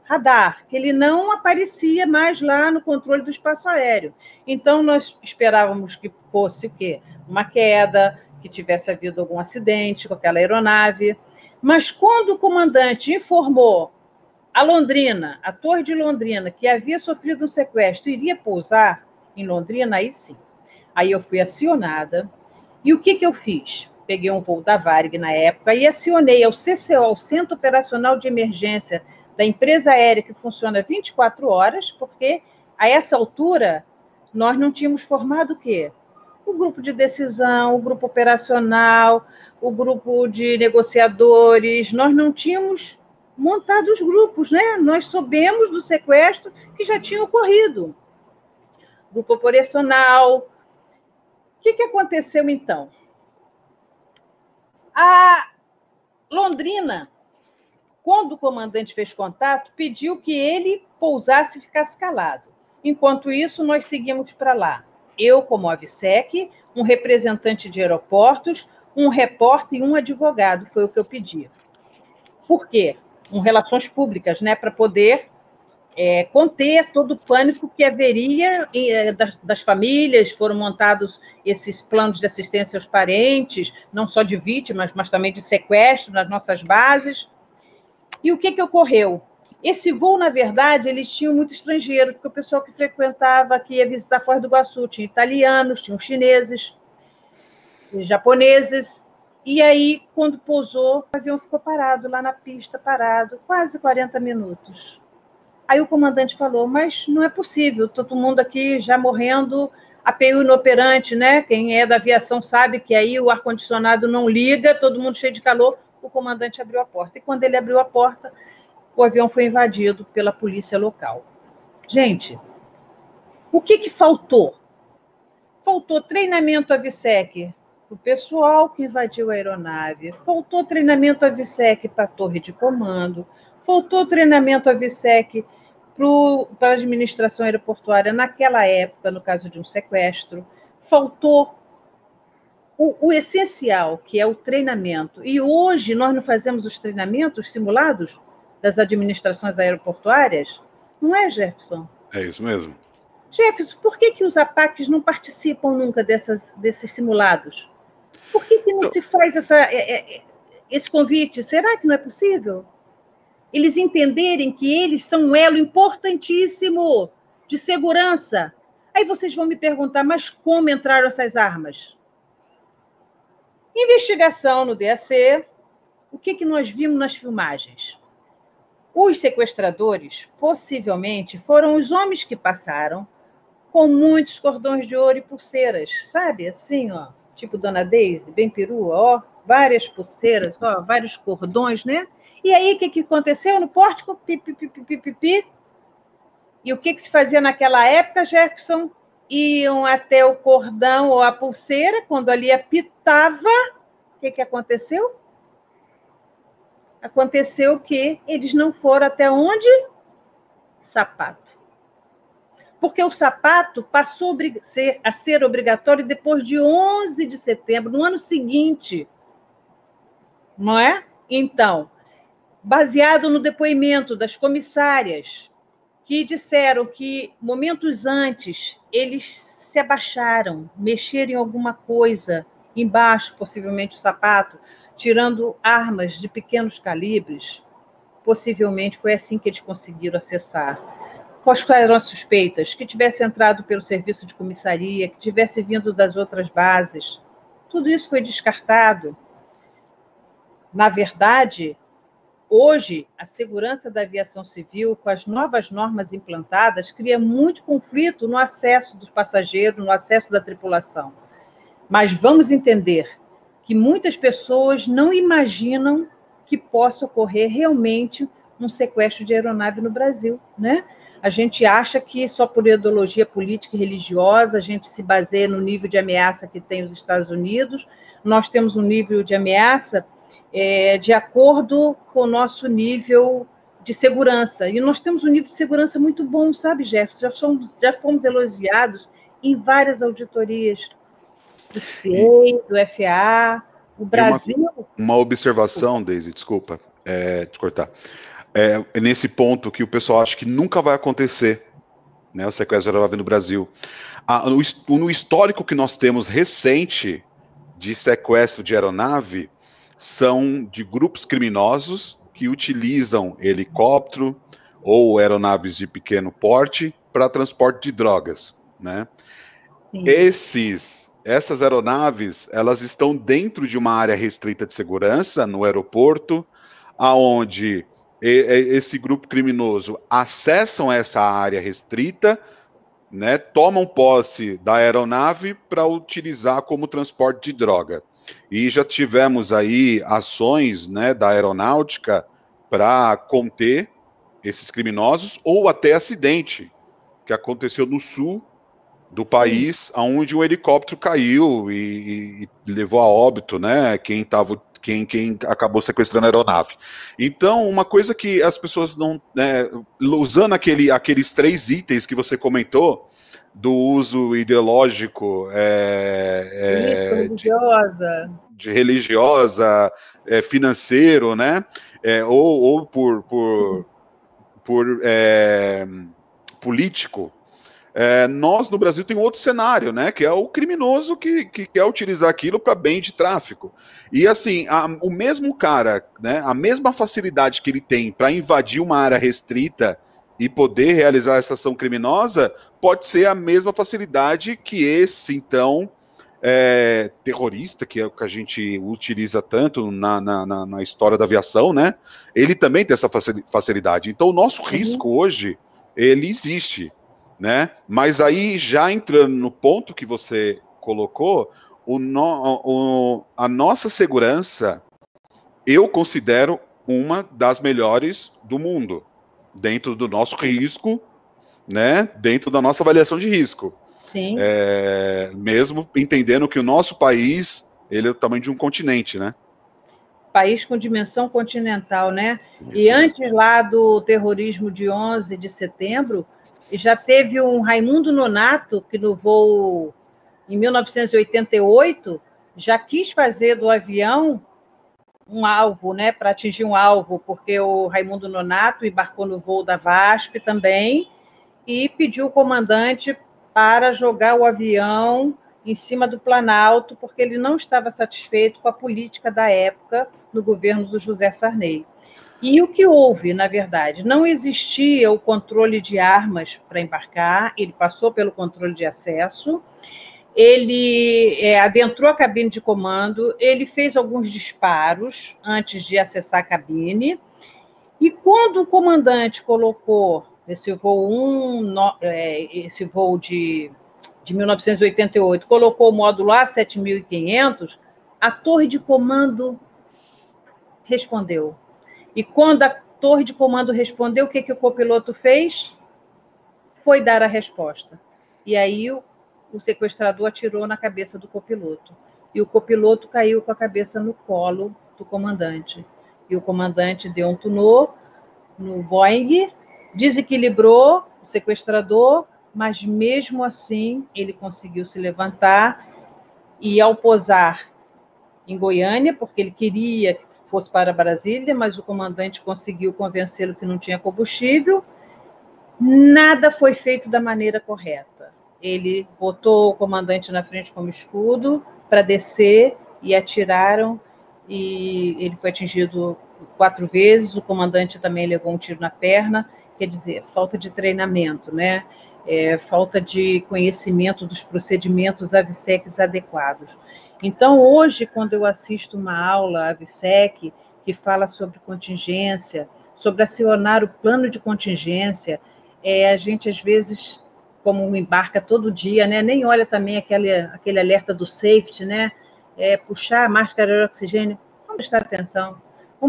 radar, que ele não aparecia mais lá no controle do espaço aéreo. Então, nós esperávamos que fosse o quê? Uma queda, que tivesse havido algum acidente com aquela aeronave. Mas quando o comandante informou a Londrina, a Torre de Londrina, que havia sofrido um sequestro e iria pousar em Londrina, aí sim. Aí eu fui acionada. E o que eu fiz? Peguei um voo da Varig na época e acionei ao CCO, o Centro Operacional de Emergência da empresa aérea que funciona 24 horas, porque a essa altura nós não tínhamos formado o quê? O grupo de decisão, o grupo operacional, o grupo de negociadores, nós não tínhamos montado os grupos, né? Nós soubemos do sequestro que já tinha ocorrido. Grupo operacional. O que aconteceu, então? A Londrina, quando o comandante fez contato, pediu que ele pousasse e ficasse calado. Enquanto isso, nós seguimos para lá. Eu, como AVSEC, um representante de aeroportos, um repórter e um advogado, foi o que eu pedi. Por quê? Relações públicas, né, para poder conter todo o pânico que haveria das famílias, foram montados esses planos de assistência aos parentes, não só de vítimas, mas também de sequestro nas nossas bases. E o que ocorreu? Esse voo, na verdade, eles tinham muito estrangeiro, porque o pessoal que frequentava, que ia visitar Foz do Iguaçu, tinha italianos, tinham chineses, japoneses. E aí, quando pousou, o avião ficou parado lá na pista, parado, quase 40 minutos. Aí o comandante falou, mas não é possível, todo mundo aqui já morrendo, APU inoperante, né? Quem é da aviação sabe que aí o ar-condicionado não liga, todo mundo cheio de calor. O comandante abriu a porta. E quando ele abriu a porta, o avião foi invadido pela polícia local. Gente, o que faltou? Faltou treinamento AVSEC para o pessoal que invadiu a aeronave, faltou treinamento AVSEC para a torre de comando, faltou treinamento AVSEC para a administração aeroportuária naquela época, no caso de um sequestro, faltou o essencial, que é o treinamento. E hoje nós não fazemos os treinamentos simulados das administrações aeroportuárias? Não é, Jefferson? É isso mesmo. Jefferson, por que os APACs não participam nunca desses simulados? Por que não se faz esse convite? Será que não é possível? Eles entenderem que eles são um elo importantíssimo de segurança. Aí vocês vão me perguntar, mas como entraram essas armas? Investigação no DAC, o que nós vimos nas filmagens? Os sequestradores, possivelmente, foram os homens que passaram com muitos cordões de ouro e pulseiras, sabe? Assim, ó, tipo Dona Daisy, bem perua, ó, várias pulseiras, ó, vários cordões, né? E aí, o que aconteceu no pórtico? Pi, pi, pi, pi, pi, pi. E o que se fazia naquela época, Jefferson? Iam até o cordão ou a pulseira, quando ali apitava, o que aconteceu? Aconteceu que eles não foram até onde? Sapato. Porque o sapato passou a ser obrigatório depois de 11 de setembro, no ano seguinte. Não é? Então, baseado no depoimento das comissárias, que disseram que momentos antes eles se abaixaram, mexeram em alguma coisa embaixo, possivelmente o sapato, tirando armas de pequenos calibres, possivelmente foi assim que eles conseguiram acessar. Quais eram as suspeitas? Que tivesse entrado pelo serviço de comissaria, que tivesse vindo das outras bases. Tudo isso foi descartado. Na verdade, hoje, a segurança da aviação civil, com as novas normas implantadas, cria muito conflito no acesso dos passageiros, no acesso da tripulação. Mas vamos entender que muitas pessoas não imaginam que possa ocorrer realmente um sequestro de aeronave no Brasil, né? A gente acha que só por ideologia política e religiosa, a gente se baseia no nível de ameaça que tem os Estados Unidos. Nós temos um nível de ameaça de acordo com o nosso nível de segurança. E nós temos um nível de segurança muito bom, sabe, Jefferson? Já fomos elogiados em várias auditorias do FCA, do FAA, o Brasil... Uma observação, Daisy, desculpa te cortar. Nesse ponto que o pessoal acha que nunca vai acontecer, né, o sequestro de aeronave no Brasil. No histórico que nós temos recente de sequestro de aeronave, são de grupos criminosos que utilizam helicóptero ou aeronaves de pequeno porte para transporte de drogas, né? Sim. Essas aeronaves, elas estão dentro de uma área restrita de segurança no aeroporto, aonde esse grupo criminoso acessam essa área restrita, né, tomam posse da aeronave para utilizar como transporte de droga. E já tivemos aí ações, né, da aeronáutica para conter esses criminosos, ou até acidente que aconteceu no sul do país, onde um helicóptero caiu e levou a óbito, né, quem acabou sequestrando a aeronave. Então, uma coisa que as pessoas não... usando aqueles 3 itens que você comentou, do uso ideológico de religiosa, financeiro, né, ou por político, nós no Brasil tem outro cenário, né, que é o criminoso que quer utilizar aquilo para bem de tráfico. E assim, o mesmo cara, né, a mesma facilidade que ele tem para invadir uma área restrita e poder realizar essa ação criminosa, pode ser a mesma facilidade que esse, então, terrorista, que é o que a gente utiliza tanto na história da aviação, né, ele também tem essa facilidade. Então, o nosso risco hoje, ele existe, né? Mas aí, já entrando no ponto que você colocou, a nossa segurança, eu considero uma das melhores do mundo, dentro do nosso risco, né? Dentro da nossa avaliação de risco. Sim. Mesmo entendendo que o nosso país, ele é o tamanho de um continente, né? País com dimensão continental, né? Isso. E antes lá do terrorismo de 11 de setembro, já teve um Raimundo Nonato, que no voo em 1988, já quis fazer do avião um alvo, né, para atingir um alvo, porque o Raimundo Nonato embarcou no voo da VASP também e pediu o comandante para jogar o avião em cima do Planalto, porque ele não estava satisfeito com a política da época no governo do José Sarney. E o que houve, na verdade? Não existia o controle de armas para embarcar, ele passou pelo controle de acesso, ele adentrou a cabine de comando, ele fez alguns disparos antes de acessar a cabine, e quando o comandante colocou esse voo esse voo de 1988, colocou o módulo A7500, a torre de comando respondeu. E quando a torre de comando respondeu, o que o copiloto fez? Foi dar a resposta. E aí o sequestrador atirou na cabeça do copiloto. E o copiloto caiu com a cabeça no colo do comandante. E o comandante deu um tunô no Boeing, desequilibrou o sequestrador, mas mesmo assim ele conseguiu se levantar e, ao pousar em Goiânia, porque ele queria que fosse para Brasília, mas o comandante conseguiu convencê-lo que não tinha combustível, nada foi feito da maneira correta. Ele botou o comandante na frente como escudo para descer e atiraram, e ele foi atingido 4 vezes, o comandante também levou um tiro na perna, quer dizer, falta de treinamento, né? Falta de conhecimento dos procedimentos AVSECs adequados. Então, hoje, quando eu assisto uma aula AVSEC que fala sobre contingência, sobre acionar o plano de contingência, a gente, às vezes, como embarca todo dia, né, nem olha também aquele alerta do safety, né? Puxar a máscara de oxigênio. Vamos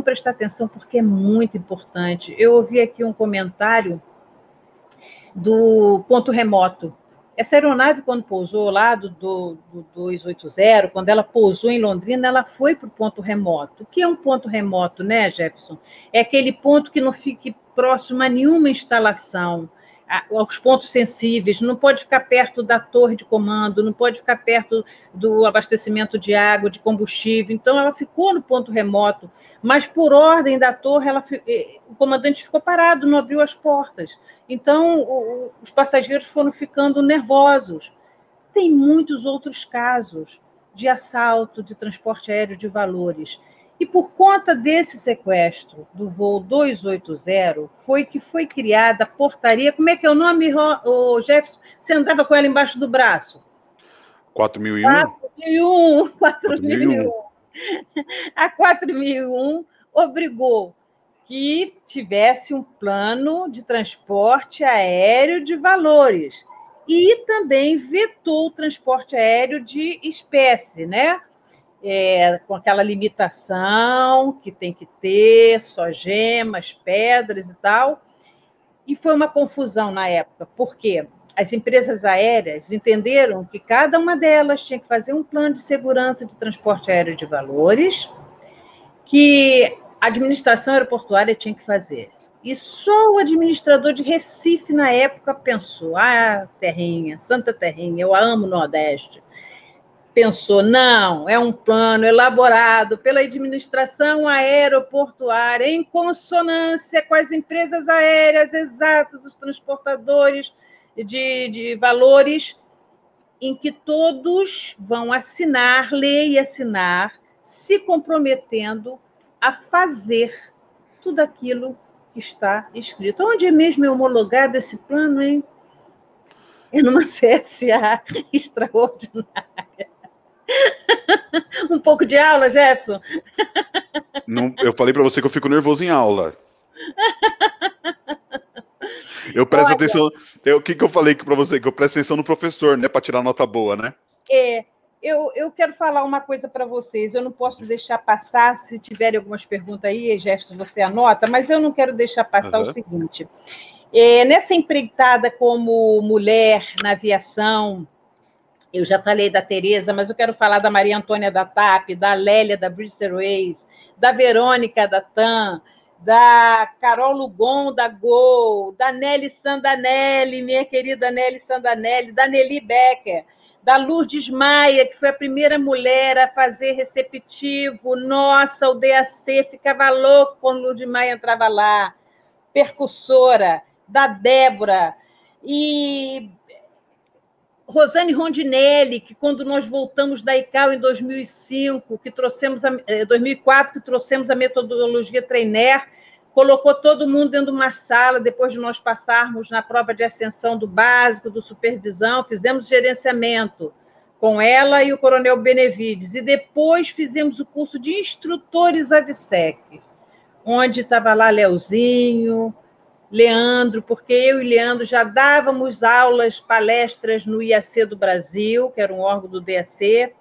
prestar atenção porque é muito importante. Eu ouvi aqui um comentário do ponto remoto. Essa aeronave, quando pousou lá do 280, quando ela pousou em Londrina, ela foi para o ponto remoto. O que é um ponto remoto, né, Jefferson? É aquele ponto que não fique próximo a nenhuma instalação, aos pontos sensíveis, não pode ficar perto da torre de comando, não pode ficar perto do abastecimento de água, de combustível. Então, ela ficou no ponto remoto, mas por ordem da torre, o comandante ficou parado, não abriu as portas. Então, os passageiros foram ficando nervosos. Tem muitos outros casos de assalto, de transporte aéreo de valores. E por conta desse sequestro do voo 280, foi criada a portaria. Como é que é o nome, Jefferson? Você andava com ela embaixo do braço? 4001? 4001. 4001. A 4001 obrigou que tivesse um plano de transporte aéreo de valores e também vetou o transporte aéreo de espécie, né? Com aquela limitação que tem que ter, só gemas, pedras e tal. E foi uma confusão na época, porque as empresas aéreas entenderam que cada uma delas tinha que fazer um plano de segurança de transporte aéreo de valores, que a administração aeroportuária tinha que fazer. E só o administrador de Recife, na época, pensou, terrinha, Santa Terrinha, eu a amo Nordeste. Pensou, não, é um plano elaborado pela administração aeroportuária em consonância com as empresas aéreas exatas, os transportadores de valores, em que todos vão assinar, ler e assinar, se comprometendo a fazer tudo aquilo que está escrito. Onde é mesmo homologado esse plano, hein? É numa CSA extraordinária. Um pouco de aula, Jefferson? Não, eu falei para você que eu fico nervoso em aula. Eu presto atenção. O que eu falei para você? Que eu presto atenção no professor, né? Para tirar nota boa, né? Eu quero falar uma coisa para vocês. Eu não posso deixar passar, se tiverem algumas perguntas aí, Jefferson, você anota, mas eu não quero deixar passar o seguinte. Nessa empreitada como mulher na aviação, eu já falei da Tereza, mas eu quero falar da Maria Antônia da TAP, da Lélia da British Airways, da Verônica da TAM, da Carol Lugon da Gol, da Nelly Sandanelli, minha querida Nelly Sandanelli, da Nelly Becker, da Lourdes Maia, que foi a primeira mulher a fazer receptivo. Nossa, o DAC ficava louco quando Lourdes Maia entrava lá. Percussora, da Débora. E Rosane Rondinelli, que quando nós voltamos da ICAO em 2005, 2004, que trouxemos a metodologia Trainer, colocou todo mundo dentro de uma sala, depois de nós passarmos na prova de ascensão do básico, do supervisão, fizemos gerenciamento com ela e o Coronel Benevides, e depois fizemos o curso de instrutores AVSEC, onde estava lá Leozinho, Leandro, porque eu e Leandro já dávamos aulas, palestras no IAC do Brasil, que era um órgão do DAC.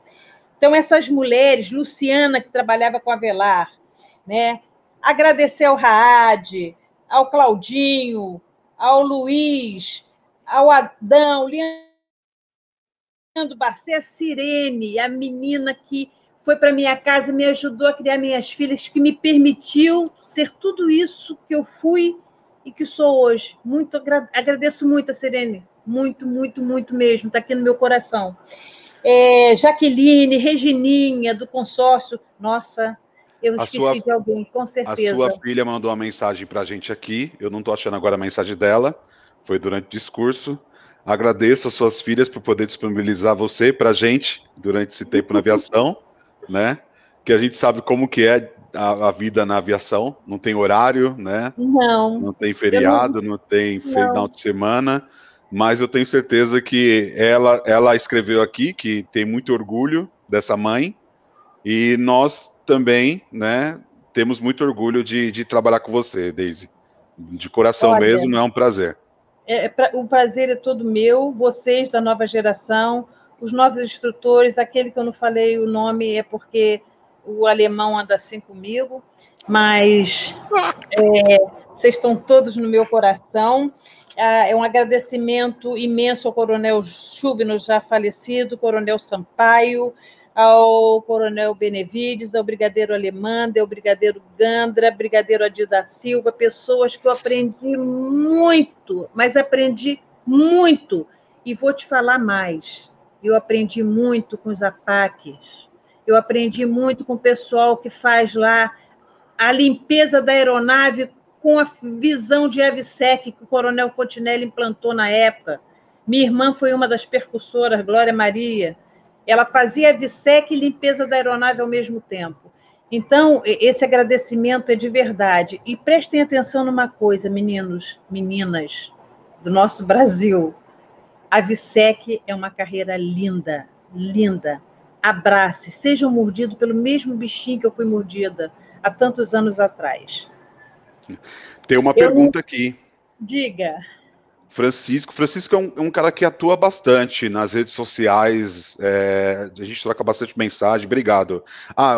Então, essas mulheres, Luciana, que trabalhava com a Velar, né? Agradecer ao Raad, ao Claudinho, ao Luiz, ao Adão, Leandro Barcê, a Sirene, a menina que foi para minha casa e me ajudou a criar minhas filhas, que me permitiu ser tudo isso que eu fui e que sou hoje. Muito agradeço muito a Sirene, muito, muito, muito mesmo, está aqui no meu coração. Jaqueline, Regininha, do consórcio, nossa, eu esqueci de alguém, com certeza. A sua filha mandou uma mensagem para a gente aqui, eu não estou achando agora a mensagem dela, foi durante o discurso. Agradeço às suas filhas por poder disponibilizar você para a gente durante esse tempo na aviação, né? Que a gente sabe como que é a vida na aviação, não tem horário, né? Não tem feriado, não tem final de semana, mas eu tenho certeza que ela escreveu aqui que tem muito orgulho dessa mãe, e nós também, né, temos muito orgulho de trabalhar com você, Deise. De coração. Olha, mesmo, é um prazer. O prazer é todo meu, vocês da nova geração, os novos instrutores, aquele que eu não falei o nome é porque o alemão anda assim comigo, mas vocês estão todos no meu coração. É um agradecimento imenso ao Coronel Chubino, já falecido, Coronel Sampaio, ao Coronel Benevides, ao Brigadeiro Alemã, ao Brigadeiro Gandra, Brigadeiro Adir da Silva, pessoas que eu aprendi muito, mas aprendi muito. E vou te falar mais, eu aprendi muito com os APACs, eu aprendi muito com o pessoal que faz lá a limpeza da aeronave com a visão de AVSEC que o Coronel Fontinelli implantou na época. Minha irmã foi uma das percussoras, Glória Maria. Ela fazia AVSEC e limpeza da aeronave ao mesmo tempo. Então, esse agradecimento é de verdade. E prestem atenção numa coisa, meninos, meninas do nosso Brasil. A AVSEC é uma carreira linda, linda. Abrace, sejam mordidos pelo mesmo bichinho que eu fui mordida há tantos anos atrás. Tem uma pergunta aqui. Diga. Francisco é um cara que atua bastante nas redes sociais, a gente troca bastante mensagem, obrigado.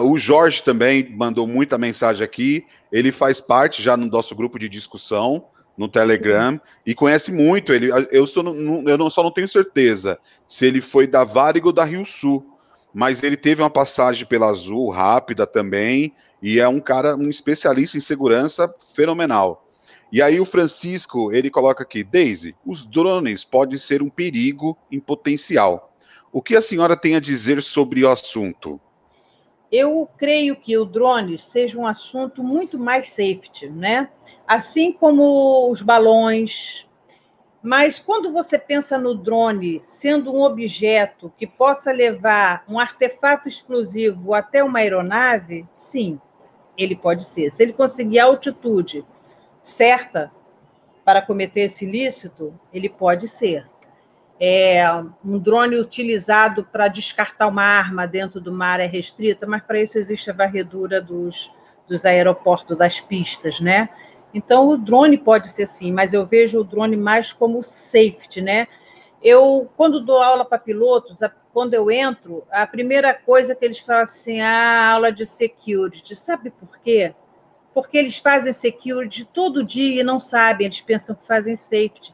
O Jorge também mandou muita mensagem aqui, ele faz parte já no nosso grupo de discussão, no Telegram, e conhece muito ele. Eu só não tenho certeza se ele foi da Varig ou da Rio Sul, mas ele teve uma passagem pela Azul rápida também, e é um cara, um especialista em segurança fenomenal. E aí o Francisco, ele coloca aqui, Deise, os drones podem ser um perigo em potencial. O que a senhora tem a dizer sobre o assunto? Eu creio que o drone seja um assunto muito mais safety, né? Assim como os balões. Mas quando você pensa no drone sendo um objeto que possa levar um artefato explosivo até uma aeronave, sim, ele pode ser. Se ele conseguir a altitude certa para cometer esse ilícito, ele pode ser. Um drone utilizado para descartar uma arma dentro de uma área restrita, mas para isso existe a varredura dos aeroportos, das pistas, né? Então, o drone pode ser sim, mas eu vejo o drone mais como safety, né? Eu, quando dou aula para pilotos, quando eu entro, a primeira coisa que eles falam assim, aula de security. Sabe por quê? Porque eles fazem security todo dia e não sabem, eles pensam que fazem safety.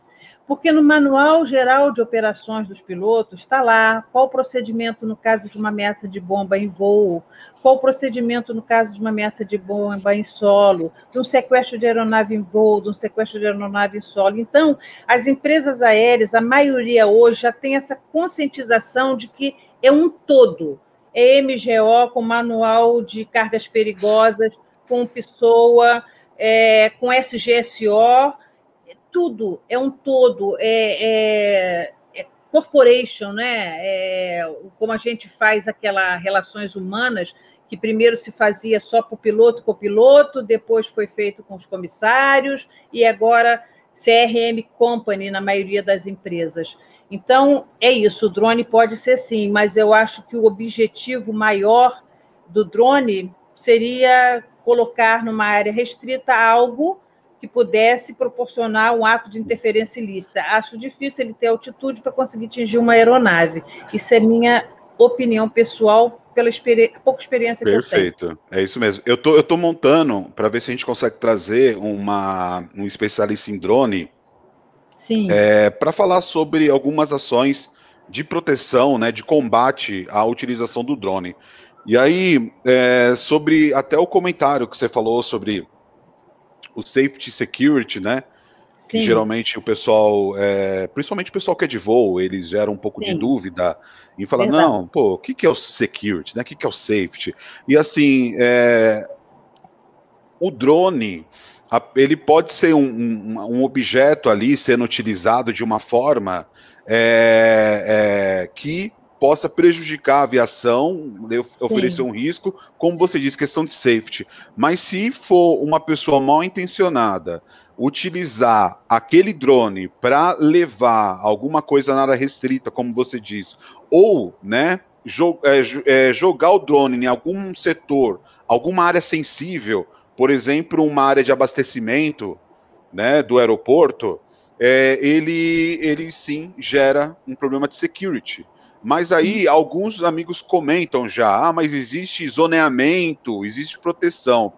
Porque no Manual Geral de Operações dos Pilotos está lá qual o procedimento no caso de uma ameaça de bomba em voo, qual o procedimento no caso de uma ameaça de bomba em solo, de um sequestro de aeronave em voo, de um sequestro de aeronave em solo. Então, as empresas aéreas, a maioria hoje, já tem essa conscientização de que é um todo. É MGO com manual de cargas perigosas, com PSOA, com SGSO, tudo é um todo, corporation, né? Como a gente faz aquelas relações humanas, que primeiro se fazia só para o piloto, copiloto, depois foi feito com os comissários, e agora CRM Company na maioria das empresas. Então, é isso, o drone pode ser sim, mas eu acho que o objetivo maior do drone seria colocar numa área restrita algo que pudesse proporcionar um ato de interferência ilícita. Acho difícil ele ter altitude para conseguir atingir uma aeronave. Isso é minha opinião pessoal, pela pouca experiência que eu tenho. Perfeito, é isso mesmo. Eu tô montando para ver se a gente consegue trazer um especialista em drone para falar sobre algumas ações de proteção, né, de combate à utilização do drone. E aí, sobre até o comentário que você falou sobre o safety security, né? Sim. Que geralmente o pessoal, principalmente o pessoal que é de voo, eles geram um pouco de dúvida e falam, não, pô, o que é o security, né? O que é o safety? E assim, o drone, ele pode ser um objeto ali sendo utilizado de uma forma que possa prejudicar a aviação, oferecer um risco, como você disse, questão de safety. Mas se for uma pessoa mal intencionada utilizar aquele drone para levar alguma coisa na área restrita, como você disse, ou, né, jogar o drone em algum setor, alguma área sensível, por exemplo, uma área de abastecimento, né, do aeroporto, ele sim gera um problema de security. Mas aí alguns amigos comentam já, mas existe zoneamento, existe proteção.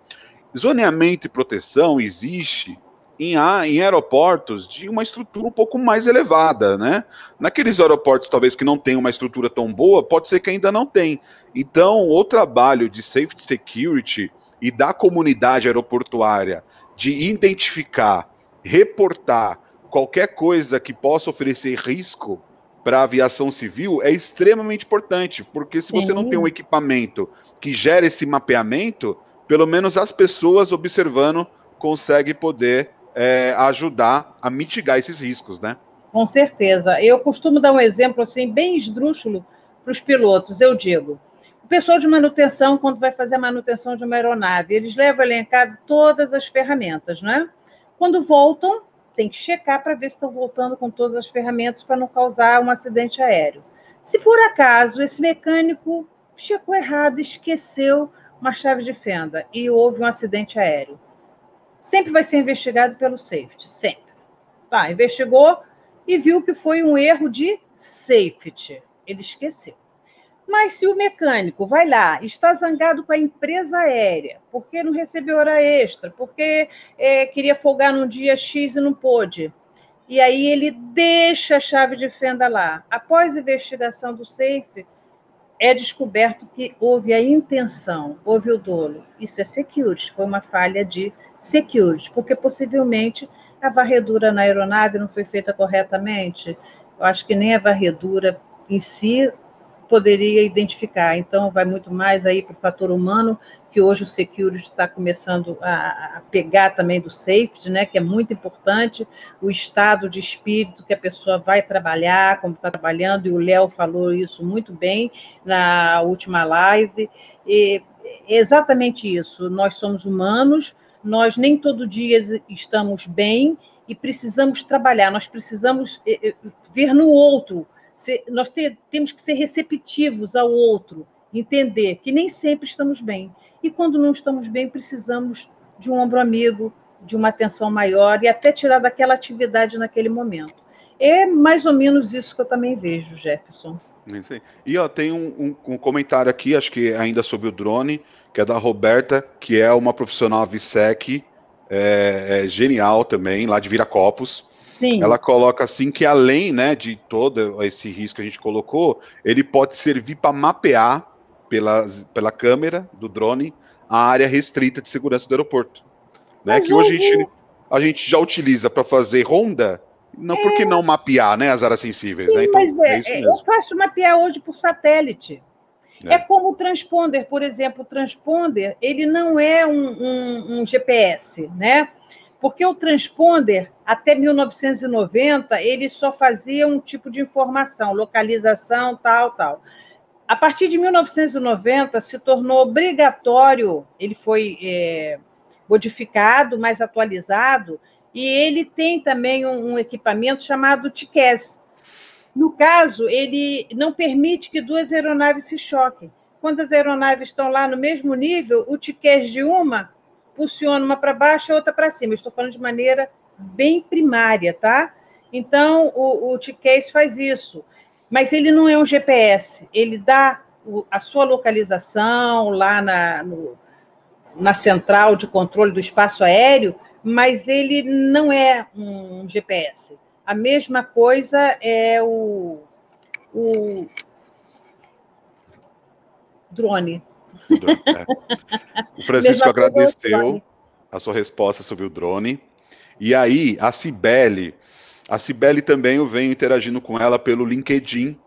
Zoneamento e proteção existe em aeroportos de uma estrutura um pouco mais elevada, né? Naqueles aeroportos talvez que não tem uma estrutura tão boa, pode ser que ainda não tem. Então, o trabalho de safety security e da comunidade aeroportuária de identificar, reportar qualquer coisa que possa oferecer risco para a aviação civil é extremamente importante, porque se você não tem um equipamento que gere esse mapeamento, pelo menos as pessoas observando conseguem poder ajudar a mitigar esses riscos, né? Com certeza. Eu costumo dar um exemplo assim bem esdrúxulo para os pilotos. Eu digo, o pessoal de manutenção, quando vai fazer a manutenção de uma aeronave, eles levam elencado todas as ferramentas, né? Quando voltam, tem que checar para ver se estão voltando com todas as ferramentas para não causar um acidente aéreo. Se por acaso esse mecânico checou errado, esqueceu uma chave de fenda e houve um acidente aéreo, sempre vai ser investigado pelo safety, sempre. Tá, investigou e viu que foi um erro de safety. Ele esqueceu. Mas se o mecânico vai lá, está zangado com a empresa aérea, porque não recebeu hora extra, porque queria folgar num dia X e não pôde, e aí ele deixa a chave de fenda lá. Após a investigação do SAFE, é descoberto que houve a intenção, houve o dolo. Isso é security, foi uma falha de security, porque possivelmente a varredura na aeronave não foi feita corretamente. Eu acho que nem a varredura em si poderia identificar. Então, vai muito mais aí para o fator humano, que hoje o security está começando a pegar também do safety, né, que é muito importante, o estado de espírito que a pessoa vai trabalhar, como está trabalhando, e o Léo falou isso muito bem na última live. E é exatamente isso, nós somos humanos, nós nem todo dia estamos bem e precisamos trabalhar, nós precisamos ver no outro. Nós temos que ser receptivos ao outro, entender que nem sempre estamos bem. E quando não estamos bem, precisamos de um ombro amigo, de uma atenção maior e até tirar daquela atividade naquele momento. É mais ou menos isso que eu também vejo, Jefferson. Isso aí. E ó, tem um comentário aqui, acho que ainda sobre o drone, que é da Roberta, que é uma profissional VSEC, genial também, lá de Viracopos. Sim. Ela coloca assim que além, né, de todo esse risco que a gente colocou, ele pode servir para mapear pela câmera do drone a área restrita de segurança do aeroporto, né? Mas Que hoje hoje a gente já utiliza para fazer ronda, não por que não mapear, né, as áreas sensíveis, né? sim, Então mas é isso eu mesmo. faço mapear hoje por satélite. É É. como o transponder, por exemplo, o transponder, ele não é um GPS, né? Porque o transponder, até 1990, ele só fazia um tipo de informação, localização, tal, tal. A partir de 1990, se tornou obrigatório, ele foi modificado, mais atualizado, e ele tem também um equipamento chamado TICAS. No caso, ele não permite que duas aeronaves se choquem. Quando as aeronaves estão lá no mesmo nível, o TICAS de uma pulsiona uma para baixo e a outra para cima. Eu estou falando de maneira bem primária, tá? Então, o TICAS faz isso. Mas ele não é um GPS. Ele dá a sua localização lá na central de controle do espaço aéreo, mas ele não é um GPS. A mesma coisa é o drone. O drone, é. O Francisco Mesma coisa é o agradeceu drone. a sua resposta sobre o drone. E aí, a Cibele também eu venho interagindo com ela pelo LinkedIn.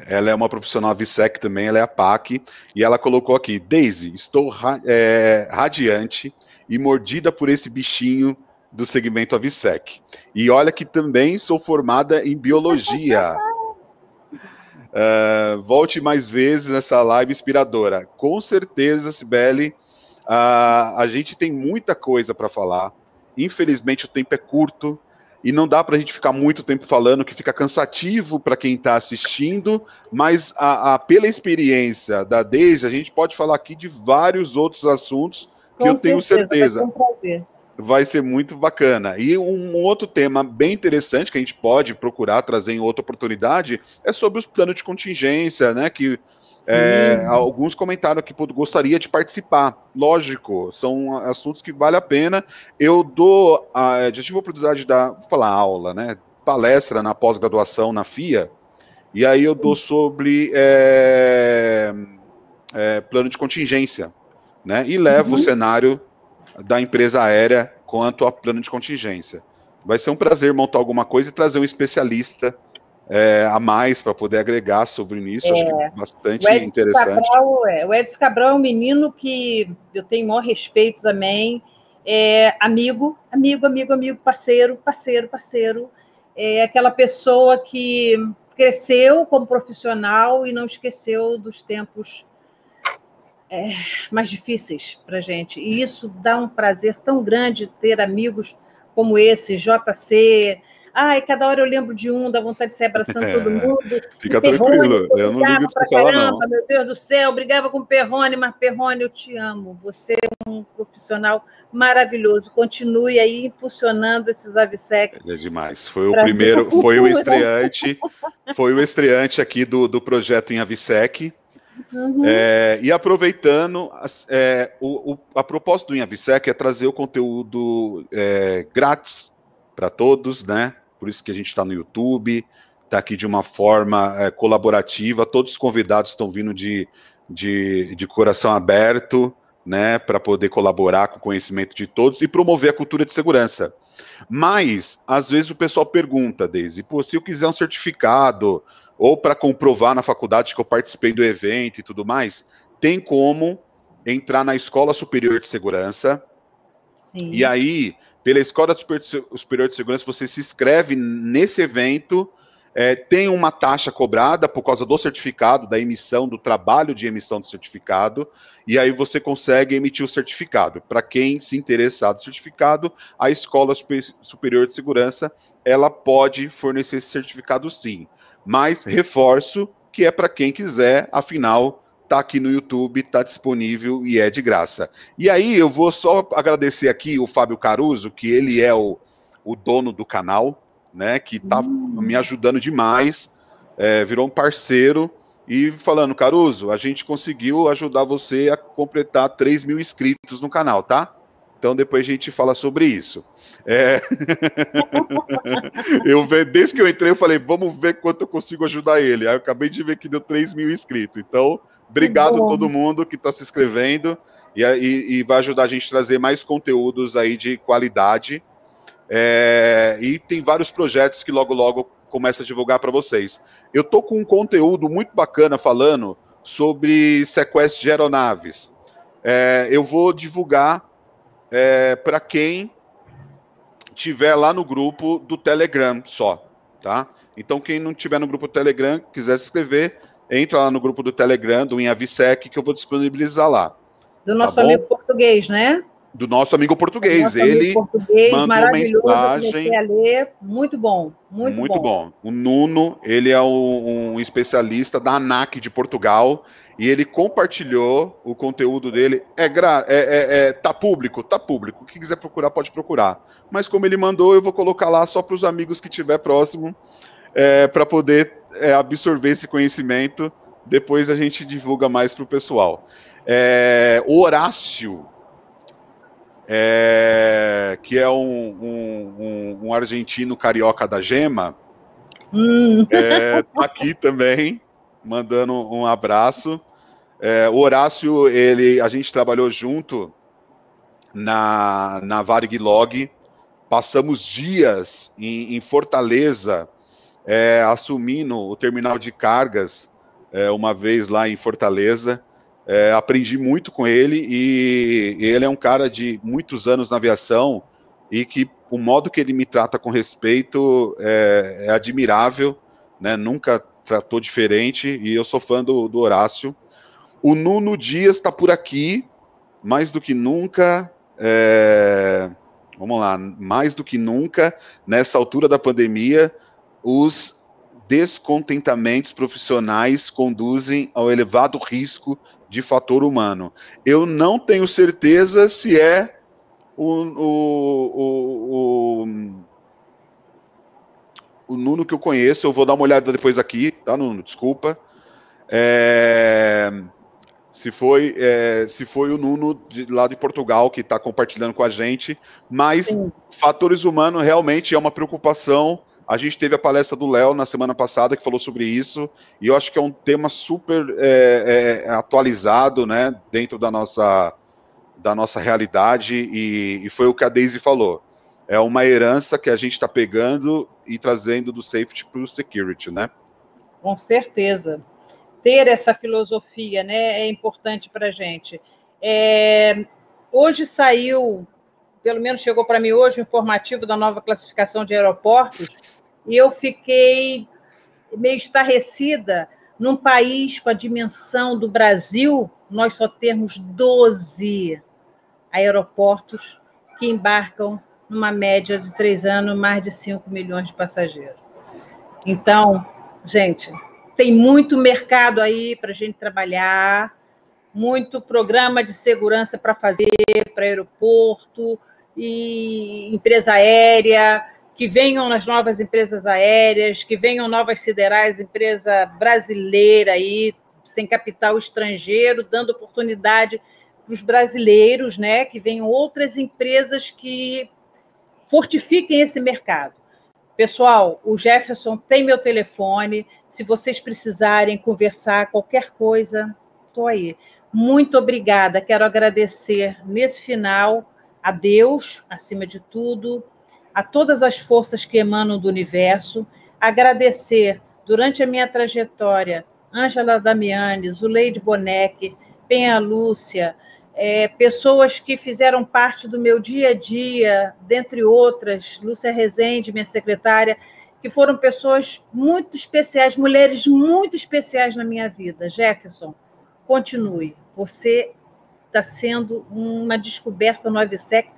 Ela é uma profissional AVSEC também, ela é a PAC, e ela colocou aqui: Daisy, estou radiante e mordida por esse bichinho do segmento AVSEC. E olha que também sou formada em biologia. Volte mais vezes nessa live inspiradora. Com certeza, Cibele, a gente tem muita coisa para falar. Infelizmente, o tempo é curto e não dá para a gente ficar muito tempo falando, que fica cansativo para quem está assistindo, mas pela experiência da Daisy, a gente pode falar aqui de vários outros assuntos que eu Com tenho certeza, vai ser certeza um prazer. vai ser muito bacana. E um outro tema bem interessante que a gente pode procurar trazer em outra oportunidade é sobre os planos de contingência, né? Que Sim, alguns comentaram que gostaria de participar. Lógico, são assuntos que vale a pena. Eu já tive a oportunidade de dar, vou falar aula, né? Palestra na pós-graduação na FIA, e aí eu dou sobre plano de contingência, né? E levo o cenário da empresa aérea quanto a plano de contingência. Vai ser um prazer montar alguma coisa e trazer um especialista a mais para poder agregar sobre isso. Acho que o bastante Edson interessante. Cabral, o Edson Cabral é um menino que eu tenho maior respeito também, amigo, parceiro. É aquela pessoa que cresceu como profissional e não esqueceu dos tempos mais difíceis para a gente. E isso dá um prazer tão grande ter amigos como esse, JC. Ai, cada hora eu lembro de um, dá vontade de sair abraçando todo mundo. O Fica Perrone, tranquilo, que eu eu não ligo brigava que pra você fala, não. caramba, meu Deus do céu, brigava com o Perrone, mas Perrone, eu te amo. Você é um profissional maravilhoso. Continue aí impulsionando esses AVSEC Ele é demais. Foi o para o primeiro, futuro. foi o estreante aqui do projeto em Avisec. Uhum. E aproveitando, a propósito do Inhavisec é trazer o conteúdo grátis para todos, né? Por isso que a gente está no YouTube, está aqui de uma forma colaborativa. Todos os convidados estão vindo de coração aberto, né? Para poder colaborar com o conhecimento de todos e promover a cultura de segurança. Mas, às vezes, o pessoal pergunta, Deise, pô, se eu quiser um certificado ou para comprovar na faculdade que eu participei do evento e tudo mais, tem como entrar na Escola Superior de Segurança. E Sim. aí, pela Escola Superior de Segurança, você se inscreve nesse evento, tem uma taxa cobrada por causa do certificado, da emissão, do trabalho de emissão do certificado, e aí você consegue emitir o certificado. Para quem se interessar do certificado, a Escola Superior de Segurança, ela pode fornecer esse certificado sim. Mas reforço que é para quem quiser, afinal, está aqui no YouTube, está disponível e é de graça. E aí eu vou só agradecer aqui o Fábio Caruso, que ele é o dono do canal, né, que está me ajudando demais, virou um parceiro, e falando, Caruso, a gente conseguiu ajudar você a completar 3.000 inscritos no canal, tá? então depois a gente fala sobre isso. Desde que eu entrei, eu falei, vamos ver quanto eu consigo ajudar ele. Aí eu acabei de ver que deu 3 mil inscritos. Então, obrigado a todo mundo que está se inscrevendo e vai ajudar a gente a trazer mais conteúdos aí de qualidade. E tem vários projetos que logo, logo começa a divulgar para vocês. Eu tô com um conteúdo muito bacana falando sobre sequestro de aeronaves. Eu vou divulgar para quem tiver lá no grupo do Telegram só, tá? Então, quem não tiver no grupo do Telegram, quiser se inscrever, entra lá no grupo do Telegram, do InhaVSEC, que eu vou disponibilizar lá. Do nosso amigo português, né? Do nosso amigo português. Nosso amigo português, mandou maravilhoso, mensagem. Comecei a ler, muito bom, muito bom. O Nuno, ele é um especialista da ANAC de Portugal, e ele compartilhou o conteúdo dele. Tá público, tá público. O que quiser procurar, pode procurar. Mas como ele mandou, eu vou colocar lá só para os amigos que tiver próximo, para poder absorver esse conhecimento. Depois a gente divulga mais para o pessoal. O Horácio, que é um argentino carioca da gema, tá aqui também, mandando um abraço. O Horácio, a gente trabalhou junto na Varig Log, passamos dias em Fortaleza, assumindo o terminal de cargas, uma vez lá em Fortaleza. Aprendi muito com ele, e ele é um cara de muitos anos na aviação, e que o modo que ele me trata com respeito é admirável, né? Nunca tratou diferente, e eu sou fã do Horácio. O Nuno Dias está por aqui, mais do que nunca, vamos lá, mais do que nunca, nessa altura da pandemia, os descontentamentos profissionais conduzem ao elevado risco de fator humano. Eu não tenho certeza se é o Nuno que eu conheço. Eu vou dar uma olhada depois aqui, tá, Nuno? Desculpa. Se foi o Nuno lá de Portugal que está compartilhando com a gente, mas sim, fatores humanos realmente é uma preocupação. A gente teve a palestra do Léo na semana passada que falou sobre isso, e eu acho que é um tema super atualizado, né, dentro da nossa realidade, e foi o que a Daisy falou. É uma herança que a gente está pegando e trazendo do safety para o security, né? Com certeza. Ter essa filosofia, né, é importante para a gente. Hoje saiu, pelo menos chegou para mim hoje, o informativo da nova classificação de aeroportos, e eu fiquei meio estarrecida. Num país com a dimensão do Brasil, nós só temos 12 aeroportos que embarcam, numa média de 3 anos, mais de 5 milhões de passageiros. Então, gente, tem muito mercado aí para a gente trabalhar, muito programa de segurança para fazer para aeroporto e empresa aérea, que venham as novas empresas aéreas, que venham novas siderais, empresa brasileira aí, sem capital estrangeiro, dando oportunidade para os brasileiros, né, que venham outras empresas que fortifiquem esse mercado. Pessoal, o Jefferson tem meu telefone, se vocês precisarem conversar, qualquer coisa, estou aí. Muito obrigada, quero agradecer nesse final a Deus, acima de tudo, a todas as forças que emanam do universo, agradecer, durante a minha trajetória, Ângela Damiani, Zuleide Boneck, Penha Lúcia, pessoas que fizeram parte do meu dia a dia, dentre outras, Lúcia Rezende, minha secretária, que foram pessoas muito especiais, mulheres muito especiais na minha vida. Jefferson, continue. Você está sendo uma descoberta no AVSEC.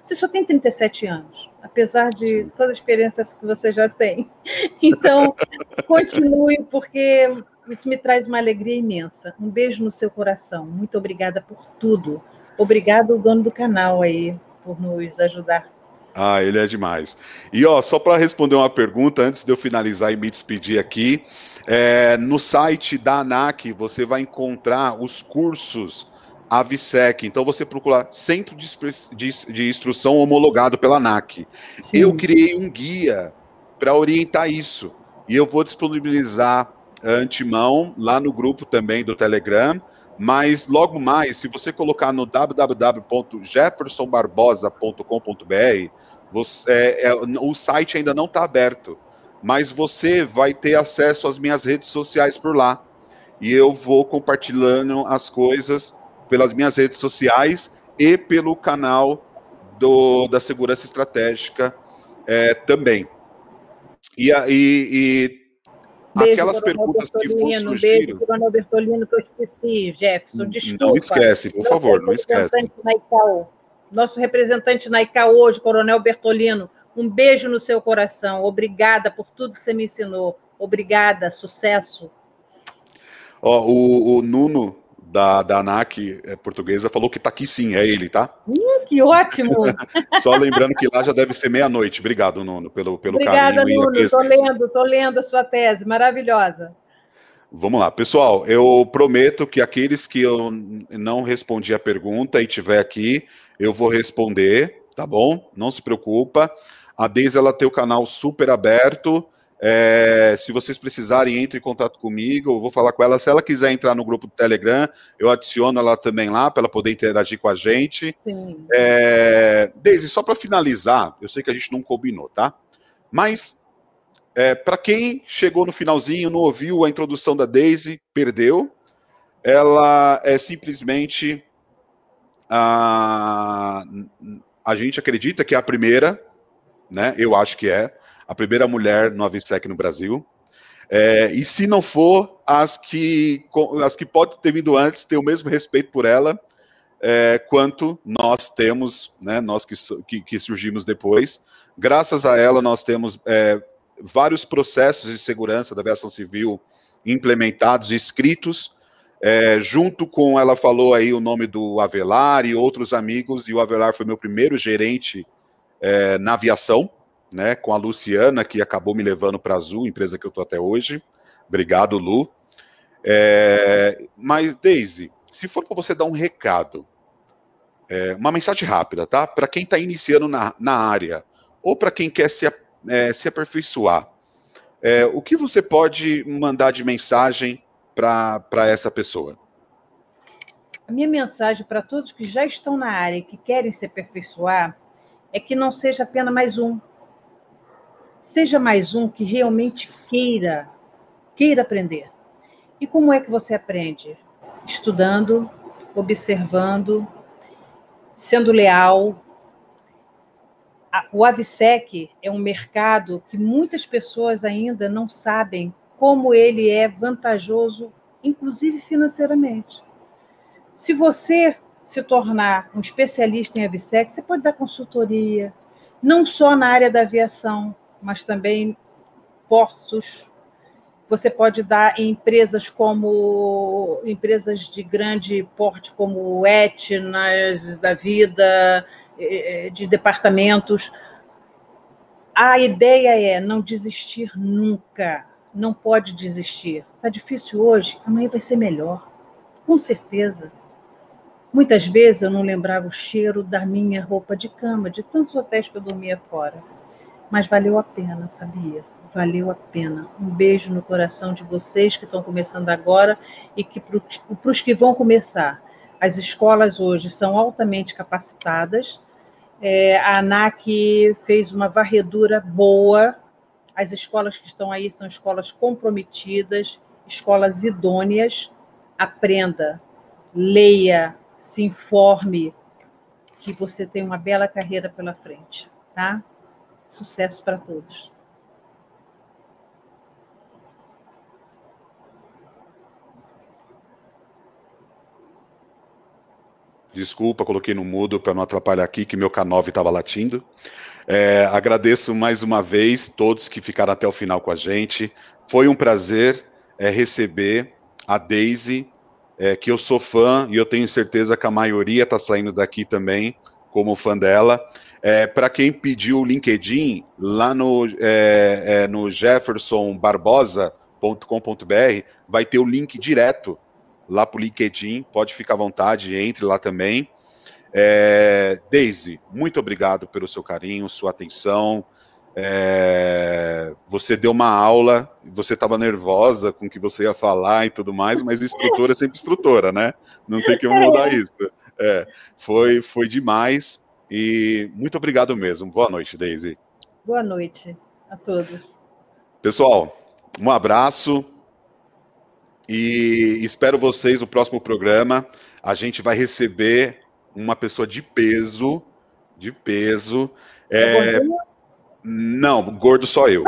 Você só tem 37 anos, apesar de toda a experiência que você já tem. Então, continue, porque isso me traz uma alegria imensa. Um beijo no seu coração. Muito obrigada por tudo. Obrigado ao dono do canal aí, por nos ajudar. Ele é demais. E só para responder uma pergunta, antes de eu finalizar e me despedir aqui, no site da ANAC você vai encontrar os cursos AVSEC. Então você procura Centro de Instrução homologado pela ANAC. Sim. Eu criei um guia para orientar isso. E eu vou disponibilizar antemão lá no grupo também do Telegram. Mas logo mais, se você colocar no www.jeffersonbarbosa.com.br, o site ainda não está aberto, mas você vai ter acesso às minhas redes sociais por lá. E eu vou compartilhando as coisas pelas minhas redes sociais e pelo canal da Segurança Estratégica também. Beijo, aquelas perguntas que for surgiram... Beijo, Coronel Bertolino, que eu esqueci, Jefferson, desculpa. Não esquece, por favor, não esquece. Nosso representante na ICAO hoje, Coronel Bertolino, um beijo no seu coração. Obrigada por tudo que você me ensinou. Obrigada, sucesso. O Nuno, da ANAC portuguesa, falou que está aqui sim, é ele, tá? Que ótimo! Só lembrando que lá já deve ser meia-noite. Obrigado, Nuno, pelo Obrigada, carinho. Nuno, tô lendo a sua tese, maravilhosa. Vamos lá, pessoal, eu prometo que aqueles que eu não respondi a pergunta e tiver aqui, eu vou responder, tá bom? Não se preocupa. A Deise, ela tem o canal super aberto. Se vocês precisarem, entre em contato comigo, eu vou falar com ela. Se ela quiser entrar no grupo do Telegram, eu adiciono ela também lá, para ela poder interagir com a gente. Sim. Deise, só para finalizar, eu sei que a gente não combinou, tá? Mas, para quem chegou no finalzinho, não ouviu a introdução da Deise, perdeu. Ela é simplesmente... A gente acredita que é a primeira, né? Eu acho que é a primeira mulher no AVSEC no Brasil. E se não for, as que podem ter vindo antes, ter o mesmo respeito por ela, quanto nós temos, né, nós que surgimos depois. Graças a ela, nós temos vários processos de segurança da aviação civil implementados e escritos, junto com, ela falou aí o nome do Avelar e outros amigos, e o Avelar foi meu primeiro gerente na aviação, né, com a Luciana, que acabou me levando para a Azul, empresa que eu estou até hoje. Obrigado, Lu. Mas, Deise, se for para você dar um recado, uma mensagem rápida, tá? Para quem está iniciando na área, ou para quem quer se aperfeiçoar, o que você pode mandar de mensagem para essa pessoa? A minha mensagem para todos que já estão na área e que querem se aperfeiçoar é que não seja apenas mais um. Seja mais um que realmente queira aprender. E como é que você aprende? Estudando, observando, sendo leal. O AVSEC é um mercado que muitas pessoas ainda não sabem como ele é vantajoso, inclusive financeiramente. Se você se tornar um especialista em AVSEC, você pode dar consultoria, não só na área da aviação, mas também portos. Você pode dar em empresas de grande porte, como Etnas da vida, de departamentos. A ideia é não desistir nunca. Não pode desistir. Está difícil hoje, amanhã vai ser melhor. Com certeza. Muitas vezes eu não lembrava o cheiro da minha roupa de cama, de tantos hotéis que eu dormia fora. Mas valeu a pena, sabia? Valeu a pena. Um beijo no coração de vocês que estão começando agora e que para os que vão começar. As escolas hoje são altamente capacitadas. A ANAC fez uma varredura boa. As escolas que estão aí são escolas comprometidas, escolas idôneas. Aprenda, leia, se informe, que você tem uma bela carreira pela frente, tá? Sucesso para todos. Desculpa, coloquei no mudo para não atrapalhar aqui, que meu K9 estava latindo. Agradeço mais uma vez todos que ficaram até o final com a gente. Foi um prazer receber a Deise, que eu sou fã, e eu tenho certeza que a maioria está saindo daqui também, como fã dela. Para quem pediu o LinkedIn, lá no jeffersonbarbosa.com.br, vai ter o link direto lá para o LinkedIn, pode ficar à vontade, entre lá também. Deise, muito obrigado pelo seu carinho, sua atenção. Você deu uma aula, você estava nervosa com o que você ia falar e tudo mais, mas instrutora é sempre instrutora, né? Não tem que mudar isso. Foi demais e muito obrigado mesmo. Boa noite, Deise. Boa noite a todos. Pessoal, um abraço e espero vocês no próximo programa. A gente vai receber uma pessoa de peso, Não, gordo só eu.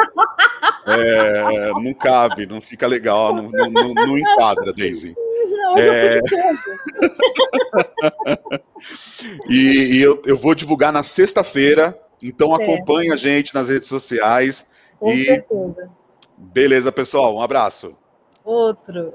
Não cabe, não fica legal, não enquadra, Deise. E eu vou divulgar na sexta-feira, então acompanhe a gente nas redes sociais. Com certeza. Beleza, pessoal, um abraço. Outro.